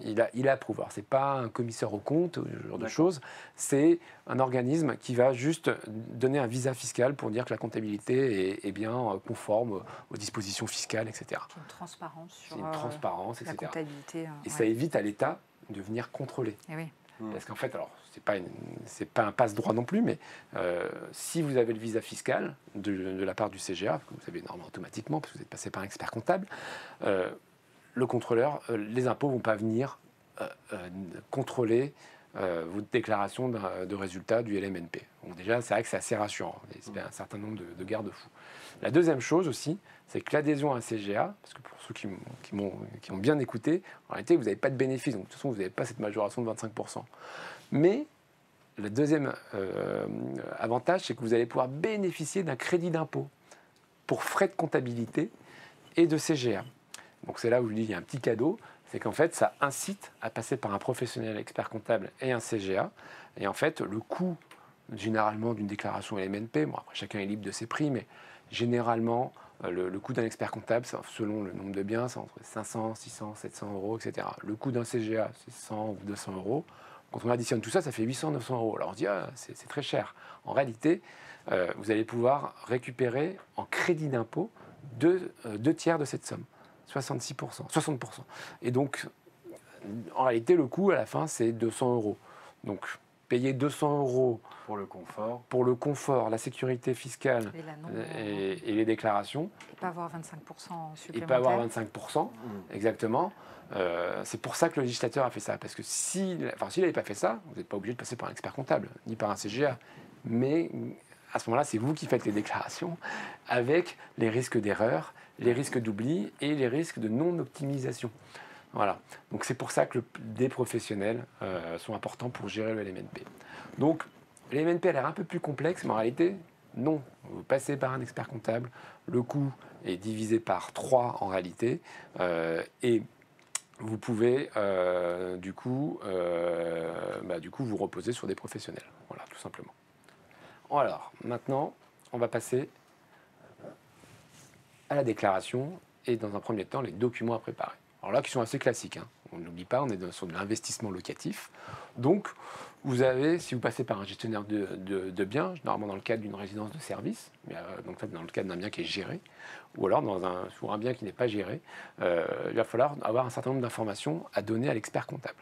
il a à prouvoir. Ce n'est pas un commissaire aux comptes, ce genre de choses. C'est un organisme qui va juste donner un visa fiscal pour dire que la comptabilité est bien conforme aux dispositions fiscales, etc. Une transparence sur C'est une transparence, la etc. comptabilité. Et ça évite à l'État de venir contrôler. Et oui. Parce qu'en fait, alors, c'est pas un passe-droit non plus, mais si vous avez le visa fiscal de la part du CGA, que vous avez normalement automatiquement, parce que vous êtes passé par un expert comptable, le contrôleur, les impôts ne vont pas venir contrôler votre déclaration de résultat du LMNP. Donc déjà, c'est vrai que c'est assez rassurant. Il y a un certain nombre de garde-fous. La deuxième chose aussi, c'est que l'adhésion à un CGA, parce que pour ceux qui ont bien écouté, en réalité, vous n'avez pas de bénéfice. Donc de toute façon, vous n'avez pas cette majoration de 25%. Mais le deuxième avantage, c'est que vous allez pouvoir bénéficier d'un crédit d'impôt pour frais de comptabilité et de CGA. Donc c'est là où je dis il y a un petit cadeau, c'est qu'en fait ça incite à passer par un professionnel expert comptable et un CGA. Et en fait le coût généralement d'une déclaration LMNP, bon après chacun est libre de ses prix, mais généralement le coût d'un expert comptable, selon le nombre de biens, c'est entre 500, 600, 700 euros, etc. Le coût d'un CGA, c'est 100 ou 200 euros. Quand on additionne tout ça, ça fait 800, 900 euros. Alors on se dit, ah, c'est très cher. En réalité, vous allez pouvoir récupérer en crédit d'impôt deux tiers de cette somme. 66%, 60%. Et donc, en réalité, le coût à la fin, c'est 200 euros. Donc, payer 200 euros pour le confort, la sécurité fiscale et les déclarations. Et pas avoir 25% supplémentaire. Et pas avoir 25%, exactement. C'est pour ça que le législateur a fait ça. Parce que s'il n'avait pas fait ça, vous n'êtes pas obligé de passer par un expert comptable, ni par un CGA. Mais à ce moment-là, c'est vous qui faites les déclarations avec les risques d'erreur, les risques d'oubli et les risques de non-optimisation. Voilà. Donc c'est pour ça que des professionnels sont importants pour gérer le LMNP. Donc l'LMNP a l'air un peu plus complexe, mais en réalité, non. Vous passez par un expert comptable, le coût est divisé par 3 en réalité, et vous pouvez du coup vous reposer sur des professionnels. Voilà, tout simplement. Alors, maintenant, on va passer à la déclaration et dans un premier temps, les documents à préparer. Alors là, qui sont assez classiques, hein. On n'oublie pas, on est sur de l'investissement locatif. Donc, vous avez, si vous passez par un gestionnaire de biens, normalement dans le cadre d'une résidence de service, mais donc dans le cadre d'un bien qui est géré, ou alors sur un bien qui n'est pas géré, il va falloir avoir un certain nombre d'informations à donner à l'expert comptable.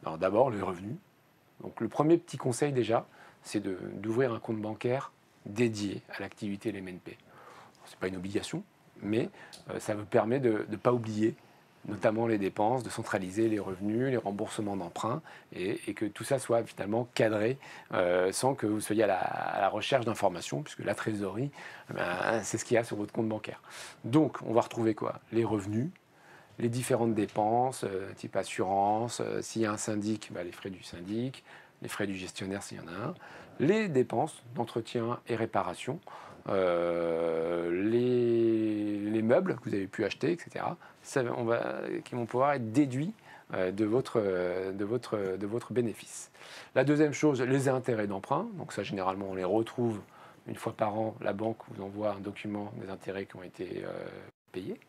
Alors d'abord, les revenus. Donc le premier petit conseil déjà, c'est d'ouvrir un compte bancaire dédié à l'activité LMNP. Ce n'est pas une obligation, mais ça vous permet de ne pas oublier notamment les dépenses, de centraliser les revenus, les remboursements d'emprunts, et que tout ça soit finalement cadré sans que vous soyez à la recherche d'informations, puisque la trésorerie, c'est ce qu'il y a sur votre compte bancaire. Donc, on va retrouver quoi? Les revenus, les différentes dépenses, type assurance, s'il y a un syndic, les frais du syndic, les frais du gestionnaire s'il y en a un, les dépenses d'entretien et réparation, les meubles que vous avez pu acheter, etc., qui vont pouvoir être déduits de votre bénéfice. La deuxième chose, les intérêts d'emprunt. Donc ça, généralement, on les retrouve une fois par an. La banque vous envoie un document des intérêts qui ont été payés.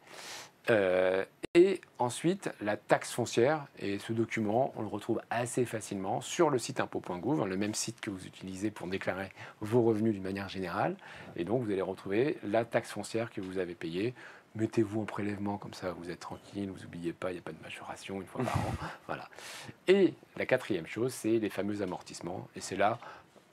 Et ensuite, la taxe foncière. Et ce document, on le retrouve assez facilement sur le site impôts.gouv, le même site que vous utilisez pour déclarer vos revenus d'une manière générale. Et donc, vous allez retrouver la taxe foncière que vous avez payée. Mettez-vous en prélèvement, comme ça vous êtes tranquille, vous n'oubliez pas, il n'y a pas de majoration une fois par an. Voilà. Et la quatrième chose, c'est les fameux amortissements. Et c'est là,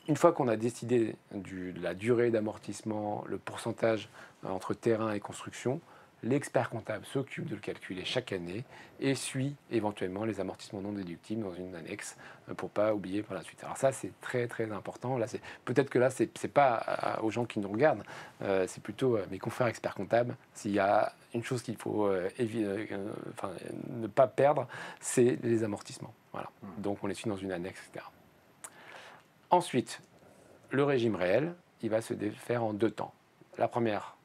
une fois qu'on a décidé de la durée d'amortissement, le pourcentage entre terrain et construction, l'expert comptable s'occupe de le calculer chaque année et suit éventuellement les amortissements non déductibles dans une annexe pour ne pas oublier par la suite. Alors ça, c'est très très important. Là, peut-être que là, c'est pas aux gens qui nous regardent, c'est plutôt mes confrères experts comptables. S'il y a une chose qu'il faut ne pas perdre, c'est les amortissements. Voilà. Donc on les suit dans une annexe, etc. Ensuite, le régime réel, il va se faire en 2 temps. La première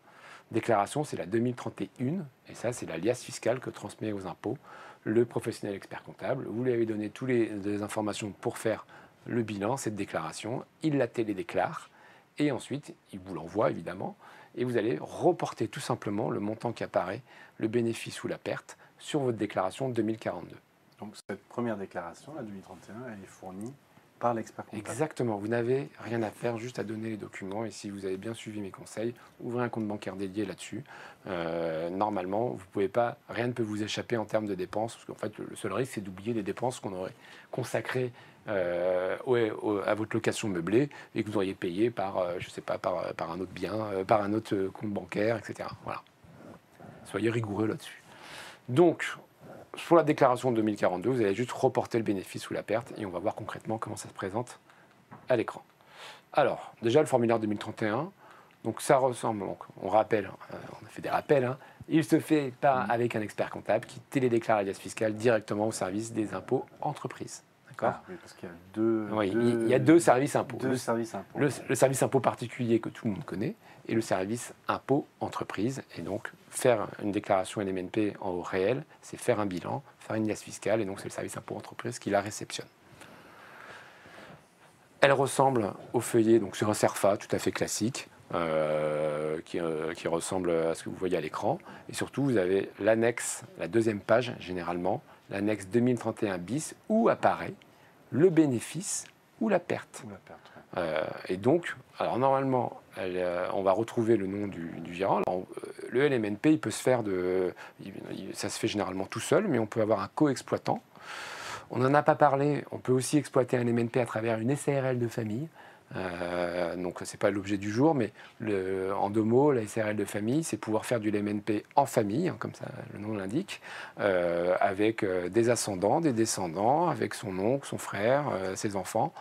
déclaration, c'est la 2031, et ça, c'est la liasse fiscale que transmet aux impôts le professionnel expert comptable. Vous lui avez donné toutes les informations pour faire le bilan, cette déclaration, il la télédéclare, et ensuite, il vous l'envoie, évidemment, et vous allez reporter tout simplement le montant qui apparaît, le bénéfice ou la perte, sur votre déclaration 2042. Donc cette première déclaration, la 2031, elle est fournie par l'expert comptable. Exactement, vous n'avez rien à faire, juste à donner les documents. Et si vous avez bien suivi mes conseils, ouvrez un compte bancaire dédié là-dessus. Normalement, vous pouvez pas, rien ne peut vous échapper en termes de dépenses, parce qu'en fait, le seul risque, c'est d'oublier les dépenses qu'on aurait consacrées à votre location meublée et que vous auriez payé par, je sais pas, par un autre bien, par un autre compte bancaire, etc. Voilà. Soyez rigoureux là-dessus. Donc, pour la déclaration 2042, vous allez juste reporter le bénéfice ou la perte et on va voir concrètement comment ça se présente à l'écran. Alors, déjà le formulaire 2031, donc ça ressemble, donc on rappelle, on a fait des rappels, hein, il se fait avec un expert comptable qui télédéclare l'alias fiscal directement au service des impôts entreprises. D'accord ? Oui, parce qu'il y a deux... Oui, il y a deux services impôts. Services impôts. Le service impôt particulier que tout le monde connaît et le service impôt entreprise. Et donc, faire une déclaration LMNP en au réel, c'est faire un bilan, faire une liasse fiscale, et donc c'est le service impôt entreprise qui la réceptionne. Elle ressemble au feuillet, donc sur un CERFA tout à fait classique, qui ressemble à ce que vous voyez à l'écran. Et surtout, vous avez l'annexe, la deuxième page généralement, l'annexe 2031 bis, où apparaît le bénéfice ou la perte. Et donc, alors normalement, on va retrouver le nom du gérant. Alors, le LMNP, il peut se faire ça se fait généralement tout seul, mais on peut avoir un co-exploitant. On n'en a pas parlé, on peut aussi exploiter un LMNP à travers une SARL de famille. Donc, ce n'est pas l'objet du jour, mais en deux mots, la SARL de famille, c'est pouvoir faire du LMNP en famille, hein, comme ça le nom l'indique, avec des ascendants, des descendants, avec son oncle, son frère, ses enfants.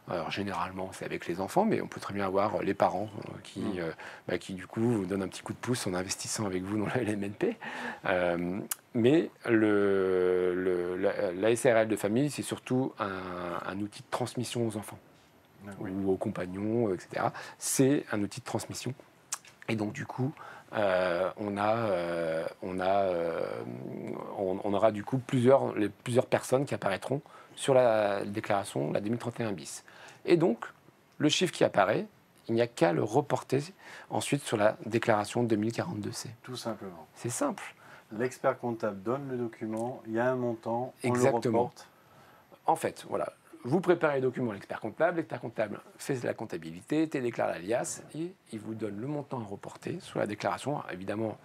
Alors, généralement, c'est avec les enfants, mais on peut très bien avoir les parents qui, du coup, vous donnent un petit coup de pouce en investissant avec vous dans le LMNP. Mais la SARL de famille, c'est surtout un outil de transmission aux enfants. Ou aux compagnons, etc. C'est un outil de transmission. Et donc, du coup, on aura du coup plusieurs personnes qui apparaîtront sur la déclaration, la 2031 bis. Et donc, le chiffre qui apparaît, il n'y a qu'à le reporter ensuite sur la déclaration 2042C. Tout simplement. C'est simple. L'expert comptable donne le document, il y a un montant, on Exactement. le reporte. En fait, voilà. Vous préparez les documents à l'expert comptable fait la comptabilité, télédéclare l'alias et il vous donne le montant à reporter sur la déclaration, évidemment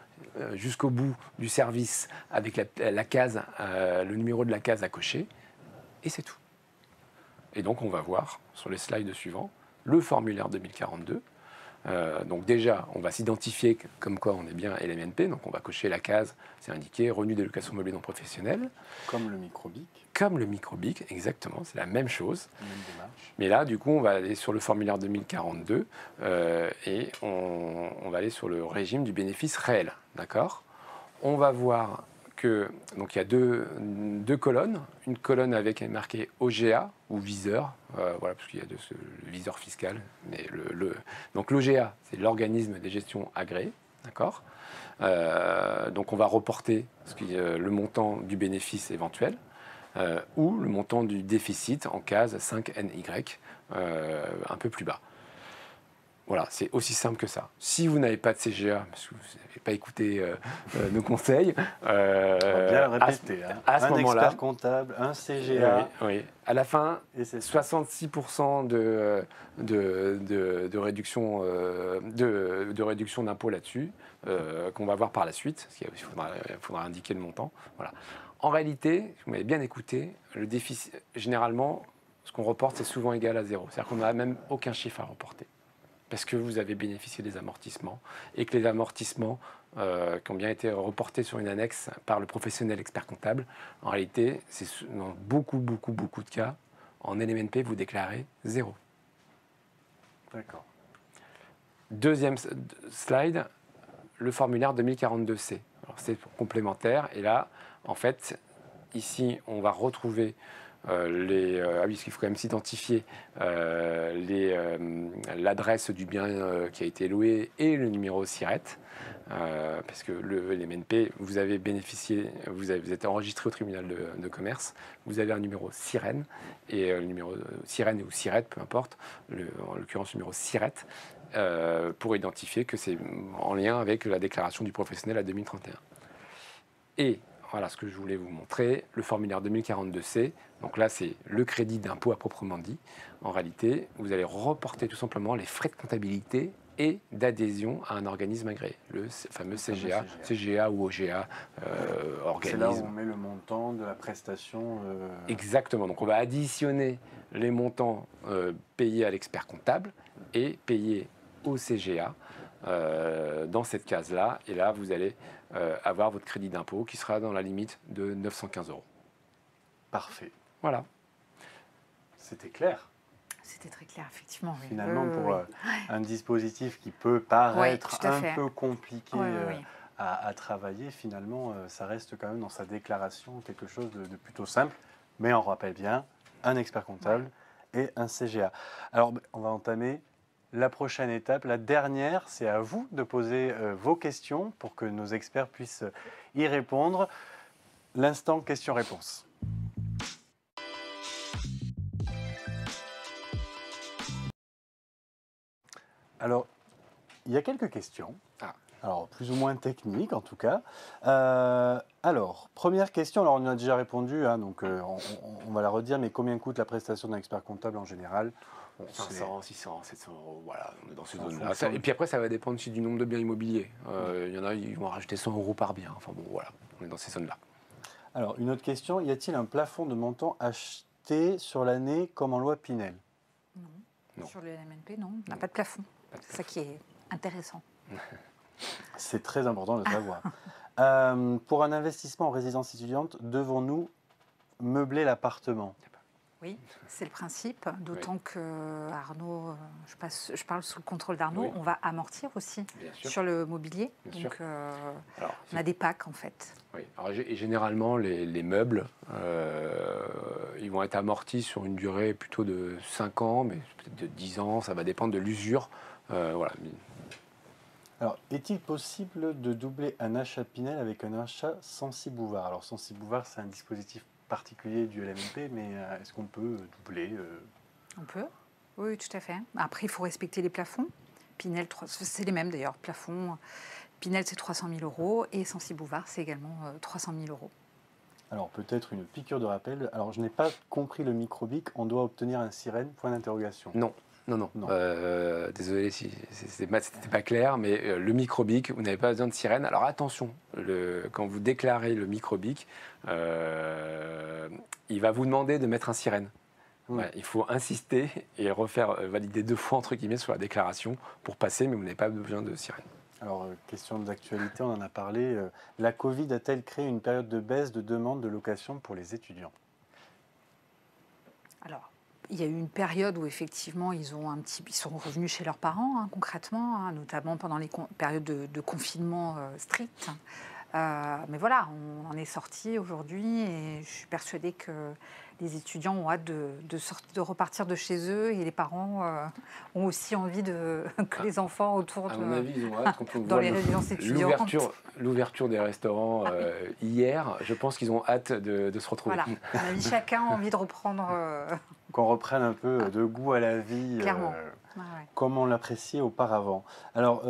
jusqu'au bout du service avec la case, le numéro de la case à cocher, et c'est tout. Et donc on va voir sur les slides suivants le formulaire 2042. Donc déjà, on va s'identifier comme quoi on est bien LMNP, donc on va cocher la case, c'est indiqué revenu de location meublée non professionnelle. Comme le microbic. Comme le microbic, exactement, c'est la même chose. Même démarche. Mais là, du coup, on va aller sur le formulaire 2042 et on va aller sur le régime du bénéfice réel, d'accord ? On va voir que donc il y a deux colonnes, une colonne avec marqué OGA ou viseur, voilà, parce qu'il y a le viseur fiscal, mais donc l'OGA, c'est l'organisme des gestions agréés, d'accord ? Donc on va reporter le montant du bénéfice éventuel. Ou le montant du déficit en case 5NY, un peu plus bas. Voilà, c'est aussi simple que ça. Si vous n'avez pas de CGA, parce que vous n'avez pas écouté nos conseils, on va bien le répéter. à ce moment-là, expert comptable, un CGA. Oui. À la fin, Et c'est 66% de réduction d'impôt là-dessus, qu'on va voir par la suite, parce qu'il faudra indiquer le montant. Voilà. En réalité, vous m'avez bien écouté, le déficit, généralement, ce qu'on reporte, c'est souvent égal à zéro. C'est-à-dire qu'on n'a même aucun chiffre à reporter. Parce que vous avez bénéficié des amortissements et que les amortissements qui ont bien été reportés sur une annexe par le professionnel expert comptable, en réalité, c'est dans beaucoup de cas, en LMNP, vous déclarez zéro. D'accord. Deuxième slide, le formulaire 2042C. Alors c'est complémentaire et là, en fait, ici, on va retrouver parce qu'il faut quand même s'identifier l'adresse du bien qui a été loué et le numéro SIRET, parce que le LMNP, vous avez bénéficié, vous êtes enregistré au tribunal de commerce, vous avez un numéro SIREN, et le numéro SIREN ou SIRET, peu importe, en l'occurrence le numéro SIRET, pour identifier que c'est en lien avec la déclaration du professionnel à 2031. Et voilà ce que je voulais vous montrer, le formulaire 2042C. Donc là, c'est le crédit d'impôt à proprement dit. En réalité, vous allez reporter tout simplement les frais de comptabilité et d'adhésion à un organisme agréé, le fameux CGA, CGA ou OGA organisme. C'est là où on met le montant de la prestation. Exactement. Donc on va additionner les montants payés à l'expert comptable et payés au CGA dans cette case-là. Et là, vous allez avoir votre crédit d'impôt qui sera dans la limite de 915 €. Parfait. Voilà. C'était clair. C'était très clair, effectivement. Oui. Finalement, pour un dispositif qui peut paraître un fait. peu compliqué Oui. à travailler, finalement, ça reste quand même dans sa déclaration quelque chose de plutôt simple. Mais on rappelle bien, un expert comptable et un CGA. Alors, on va entamer la prochaine étape. La dernière, c'est à vous de poser vos questions pour que nos experts puissent y répondre. L'instant question-réponse. Alors, il y a quelques questions. Alors, plus ou moins techniques en tout cas. Alors, première question, alors on y a déjà répondu, hein, donc on va la redire, mais combien coûte la prestation d'un expert comptable en général? 500, 600, 700 €, voilà, on est dans ces En zones-là. fonction Et puis après, ça va dépendre aussi du nombre de biens immobiliers. Il y en a, ils vont rajouter 100 € par bien. Enfin bon, voilà, on est dans ces zones-là. Alors, une autre question, y a-t-il un plafond de montant acheté sur l'année comme en loi Pinel? Non. Sur le LMNP, non, on n'a pas de plafond. C'est ça qui est intéressant. C'est très important de le savoir. Pour un investissement en résidence étudiante, devons-nous meubler l'appartement? Oui, c'est le principe, d'autant que Arnaud, je parle sous le contrôle d'Arnaud, on va amortir aussi sur le mobilier. Bien donc Alors, on a des packs en fait. Oui. Alors, et généralement, les meubles, ils vont être amortis sur une durée plutôt de 5 ans, mais peut-être de 10 ans, ça va dépendre de l'usure. Voilà. Alors, est-il possible de doubler un achat Pinel avec un achat Censi Bouvard? Alors, Censi Bouvard, c'est un dispositif particulier du LMNP, mais est-ce qu'on peut doubler On peut, oui, tout à fait. Après, il faut respecter les plafonds. Pinel, c'est les mêmes d'ailleurs, plafond. Pinel, c'est 300 000 € et Censi Bouvard, c'est également 300 000 €. Alors, peut-être une piqûre de rappel. Alors, je n'ai pas compris le microbic. On doit obtenir un sirène, point d'interrogation. Non. Désolé si c'était pas clair, mais le microbic, vous n'avez pas besoin de sirène. Alors attention, quand vous déclarez le microbic, il va vous demander de mettre un sirène. Ouais, il faut insister et refaire valider 2 fois entre guillemets sur la déclaration pour passer, mais vous n'avez pas besoin de sirène. Alors, question d'actualité, on en a parlé. La Covid a-t-elle créé une période de baisse de demande de location pour les étudiants? Alors, il y a eu une période où effectivement ils sont revenus chez leurs parents, hein, concrètement, hein, notamment pendant les périodes de confinement strict. Mais voilà, on en est sorti aujourd'hui et je suis persuadée que les étudiants ont hâte de repartir de chez eux et les parents ont aussi envie que les enfants autour à mon avis, ils ont hâte qu'on dans les résidences étudiantes. L'ouverture des restaurants hier, je pense qu'ils ont hâte de se retrouver. Voilà, on a mis chacun envie de reprendre. Qu'on reprenne un peu de goût à la vie. Clairement. Comme on l'appréciait auparavant. Alors,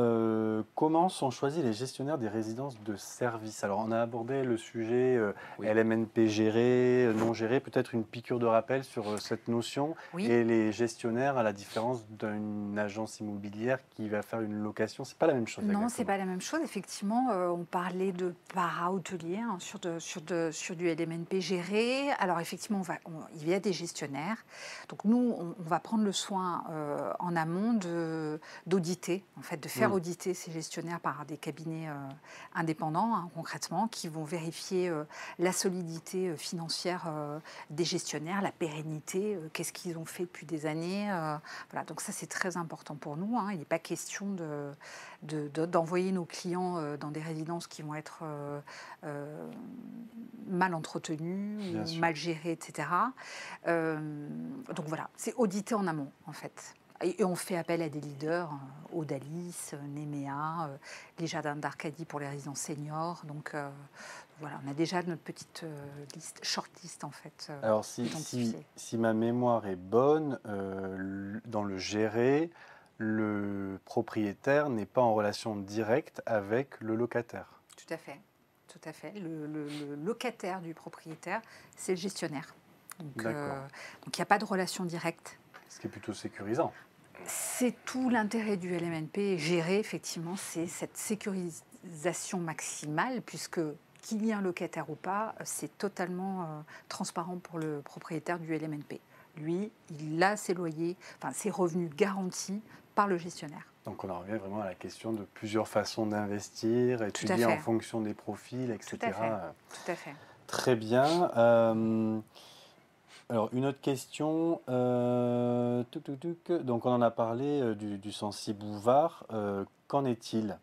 comment sont choisis les gestionnaires des résidences de service? Alors, on a abordé le sujet LMNP géré, non géré, peut-être une piqûre de rappel sur cette notion. Et les gestionnaires, à la différence d'une agence immobilière qui va faire une location, c'est pas la même chose. Non, c'est pas la même chose. Effectivement, on parlait de para-hôtelier sur du LMNP géré. Alors, effectivement, il y a des gestionnaires. Donc, nous, on va prendre le soin en amont d'auditer, en fait, de faire auditer ces gestionnaires par des cabinets indépendants, hein, concrètement, qui vont vérifier la solidité financière des gestionnaires, la pérennité, qu'est-ce qu'ils ont fait depuis des années. Voilà, donc ça, c'est très important pour nous, hein. Il n'est pas question d'envoyer nos clients dans des résidences qui vont être mal entretenues, ou mal gérées, etc. Donc voilà, c'est auditer en amont, en fait. Et on fait appel à des leaders, Odalis, Nemea, les jardins d'Arcadie pour les résidences seniors. Donc voilà, on a déjà notre petite liste, short list en fait. Alors si ma mémoire est bonne, dans le géré, le propriétaire n'est pas en relation directe avec le locataire. Tout à fait. tout à fait. Le locataire du propriétaire, c'est le gestionnaire. Donc, il n'y a pas de relation directe. Ce qui est plutôt sécurisant. C'est tout l'intérêt du LMNP géré, effectivement, c'est cette sécurisation maximale, puisque qu'il y ait un locataire ou pas, c'est totalement transparent pour le propriétaire du LMNP. Lui, il a ses loyers, enfin ses revenus garantis par le gestionnaire. Donc on en revient vraiment à la question de plusieurs façons d'investir, étudier en fonction des profils, etc. Tout à fait. Très bien. Alors, une autre question. Donc, on en a parlé du Censi Bouvard. Qu'en est-il?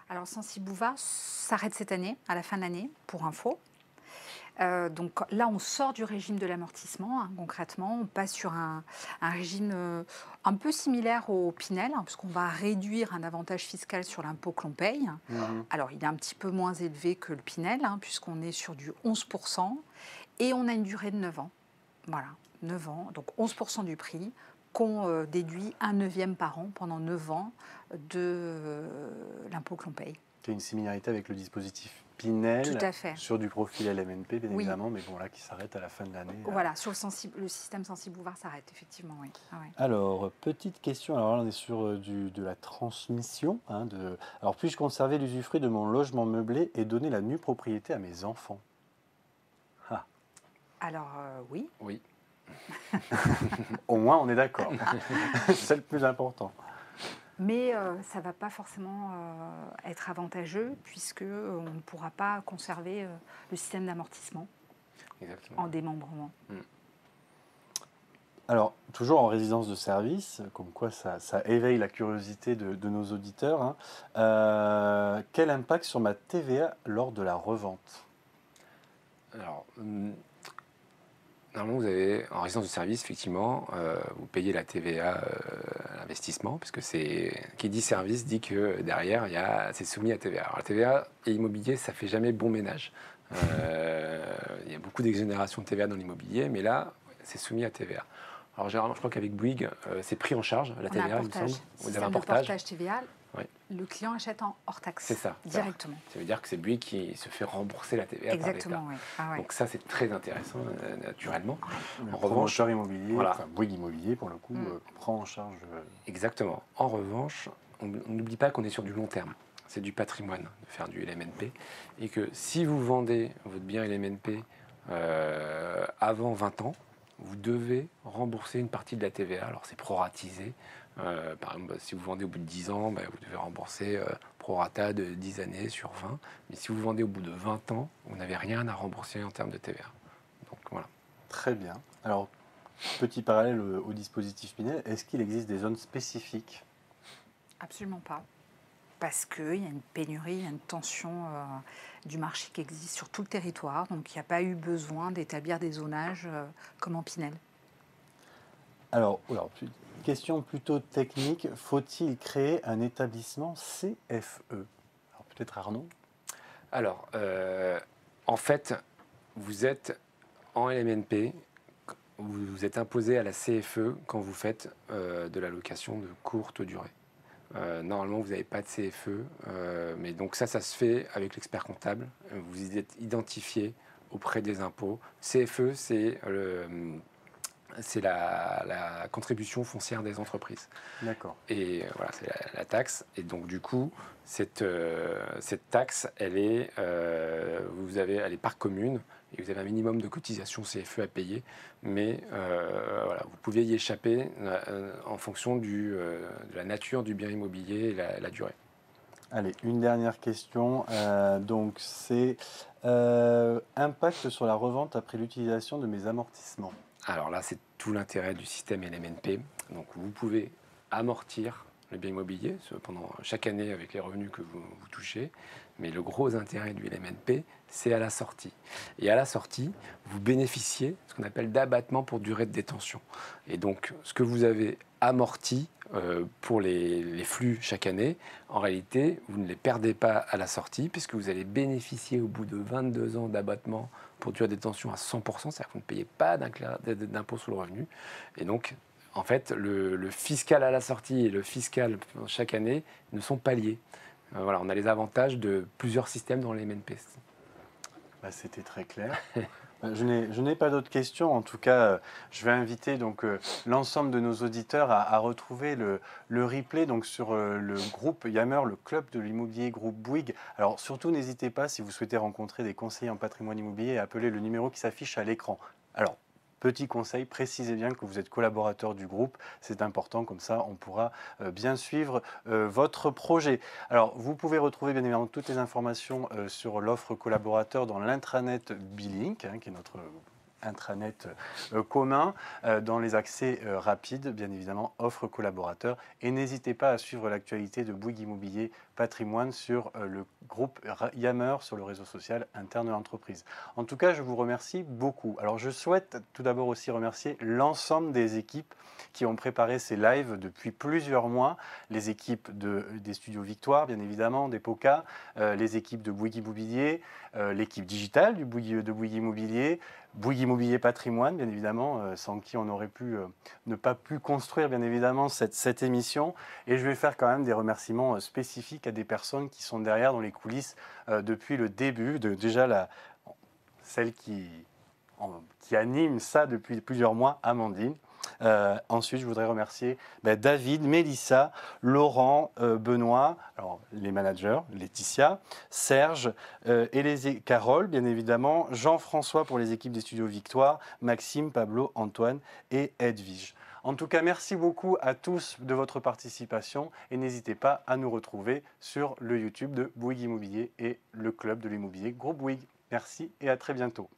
Alors, Censi Bouvard s'arrête cette année, à la fin de l'année, pour info. Donc là, on sort du régime de l'amortissement, concrètement. On passe sur un régime un peu similaire au Pinel, puisqu'on va réduire un avantage fiscal sur l'impôt que l'on paye. Alors, il est un petit peu moins élevé que le Pinel, puisqu'on est sur du 11%, et on a une durée de 9 ans. Voilà, 9 ans, donc 11% du prix, qu'on déduit 1/9 par an pendant 9 ans de l'impôt que l'on paye. Il y a une similarité avec le dispositif Pinel, tout à fait, sur du profil LMNP, bien évidemment, mais bon, là, qui s'arrête à la fin de l'année. Voilà, sur le système Censi Bouvard s'arrête, effectivement, oui. Alors, petite question, alors là, on est sur de la transmission. Alors, puis-je conserver l'usufruit de mon logement meublé et donner la nue propriété à mes enfants? Alors, oui. Oui. Au moins, on est d'accord. C'est le plus important. Mais ça ne va pas forcément être avantageux, puisqu'on ne pourra pas conserver le système d'amortissement en démembrement. Alors, toujours en résidence de service, comme quoi ça éveille la curiosité de nos auditeurs. Quel impact sur ma TVA lors de la revente? Alors, normalement, vous avez, en résidence de service, effectivement, vous payez la TVA à l'investissement, puisque qui dit service dit que derrière, c'est soumis à TVA. Alors, la TVA et l'immobilier, ça ne fait jamais bon ménage. Il y a beaucoup d'exonérations de TVA dans l'immobilier, mais là, c'est soumis à TVA. Alors, généralement, je crois qu'avec Bouygues, c'est pris en charge, la TVA, il me semble. Vous avez un portage TVA. Oui. Le client achète en hors taxe. C'est ça. Directement. Ça veut dire que c'est Bouygues qui se fait rembourser la TVA par l'État. Exactement, oui. Donc ça, c'est très intéressant, naturellement. En revanche, immobilier, Bouygues Immobilier, pour le coup, prend en charge... Exactement. En revanche, on n'oublie pas qu'on est sur du long terme. C'est du patrimoine de faire du LMNP. Et que si vous vendez votre bien LMNP avant 20 ans, vous devez rembourser une partie de la TVA. Alors, c'est proratisé. Par exemple, si vous vendez au bout de 10 ans, vous devez rembourser prorata de 10 années sur 20. Mais si vous vendez au bout de 20 ans, vous n'avez rien à rembourser en termes de TVA. Donc, voilà. Très bien. Alors, petit parallèle au dispositif Pinel, est-ce qu'il existe des zones spécifiques? Absolument pas. Parce qu'il y a une pénurie, il y a une tension du marché qui existe sur tout le territoire. Donc, il n'y a pas eu besoin d'établir des zonages comme en Pinel. Alors, question plutôt technique. Faut-il créer un établissement CFE? Alors, peut-être Arnaud? Alors, en fait, vous êtes en LMNP, vous êtes imposé à la CFE quand vous faites de la location de courte durée. Normalement, vous n'avez pas de CFE, mais donc ça se fait avec l'expert comptable. Vous êtes identifié auprès des impôts. CFE, c'est la contribution foncière des entreprises. D'accord. Et voilà, c'est la taxe. Et donc, du coup, cette taxe, elle est par commune. Et vous avez un minimum de cotisation CFE à payer. Mais vous pouvez y échapper en fonction de la nature du bien immobilier et la durée. Allez, une dernière question. Donc, c'est impact sur la revente après l'utilisation de mes amortissements. Alors là, c'est tout l'intérêt du système LMNP. Donc, vous pouvez amortir le bien immobilier pendant chaque année avec les revenus que vous touchez. Mais le gros intérêt du LMNP, c'est à la sortie. Et à la sortie, vous bénéficiez de ce qu'on appelle d'abattement pour durée de détention. Et donc, ce que vous avez amorti pour les flux chaque année, en réalité, vous ne les perdez pas à la sortie, puisque vous allez bénéficier au bout de 22 ans d'abattement pour durée de détention à 100%, c'est-à-dire que vous ne payez pas d'impôt sur le revenu. Et donc, en fait, le fiscal à la sortie et le fiscal chaque année ne sont pas liés. voilà, on a les avantages de plusieurs systèmes dans les MNP. Bah, c'était très clair. Je n'ai pas d'autres questions. En tout cas, je vais inviter donc l'ensemble de nos auditeurs à retrouver le replay donc sur le groupe Yammer, le club de l'immobilier groupe Bouygues. Alors surtout, n'hésitez pas si vous souhaitez rencontrer des conseillers en patrimoine immobilier à appeler le numéro qui s'affiche à l'écran. Alors, petit conseil, précisez bien que vous êtes collaborateur du groupe, c'est important, comme ça on pourra bien suivre votre projet. Alors vous pouvez retrouver bien évidemment toutes les informations sur l'offre collaborateur dans l'intranet Bilink, qui est notre intranet commun, dans les accès rapides, bien évidemment, offre collaborateur. Et n'hésitez pas à suivre l'actualité de Bouygues Immobilier Patrimoine sur le groupe Yammer, sur le réseau social interne de l'entreprise. En tout cas, je vous remercie beaucoup. Alors, je souhaite tout d'abord aussi remercier l'ensemble des équipes qui ont préparé ces lives depuis plusieurs mois. Les équipes des studios Victoire, bien évidemment, des POCA, les équipes de Bouygues Immobilier, l'équipe digitale de Bouygues Immobilier, Bouygues Immobilier Patrimoine, bien évidemment, sans qui on aurait pu ne pas pu construire, bien évidemment, cette émission. Et je vais faire quand même des remerciements spécifiques à des personnes qui sont derrière dans les coulisses depuis le début, déjà celle qui anime ça depuis plusieurs mois, Amandine. Ensuite, je voudrais remercier David, Mélissa, Laurent, Benoît, alors les managers, Laetitia, Serge et Carole, bien évidemment, Jean-François pour les équipes des studios Victoire, Maxime, Pablo, Antoine et Edwige. En tout cas, merci beaucoup à tous de votre participation et n'hésitez pas à nous retrouver sur le YouTube de Bouygues Immobilier et le club de l'immobilier Groupe Bouygues. Merci et à très bientôt.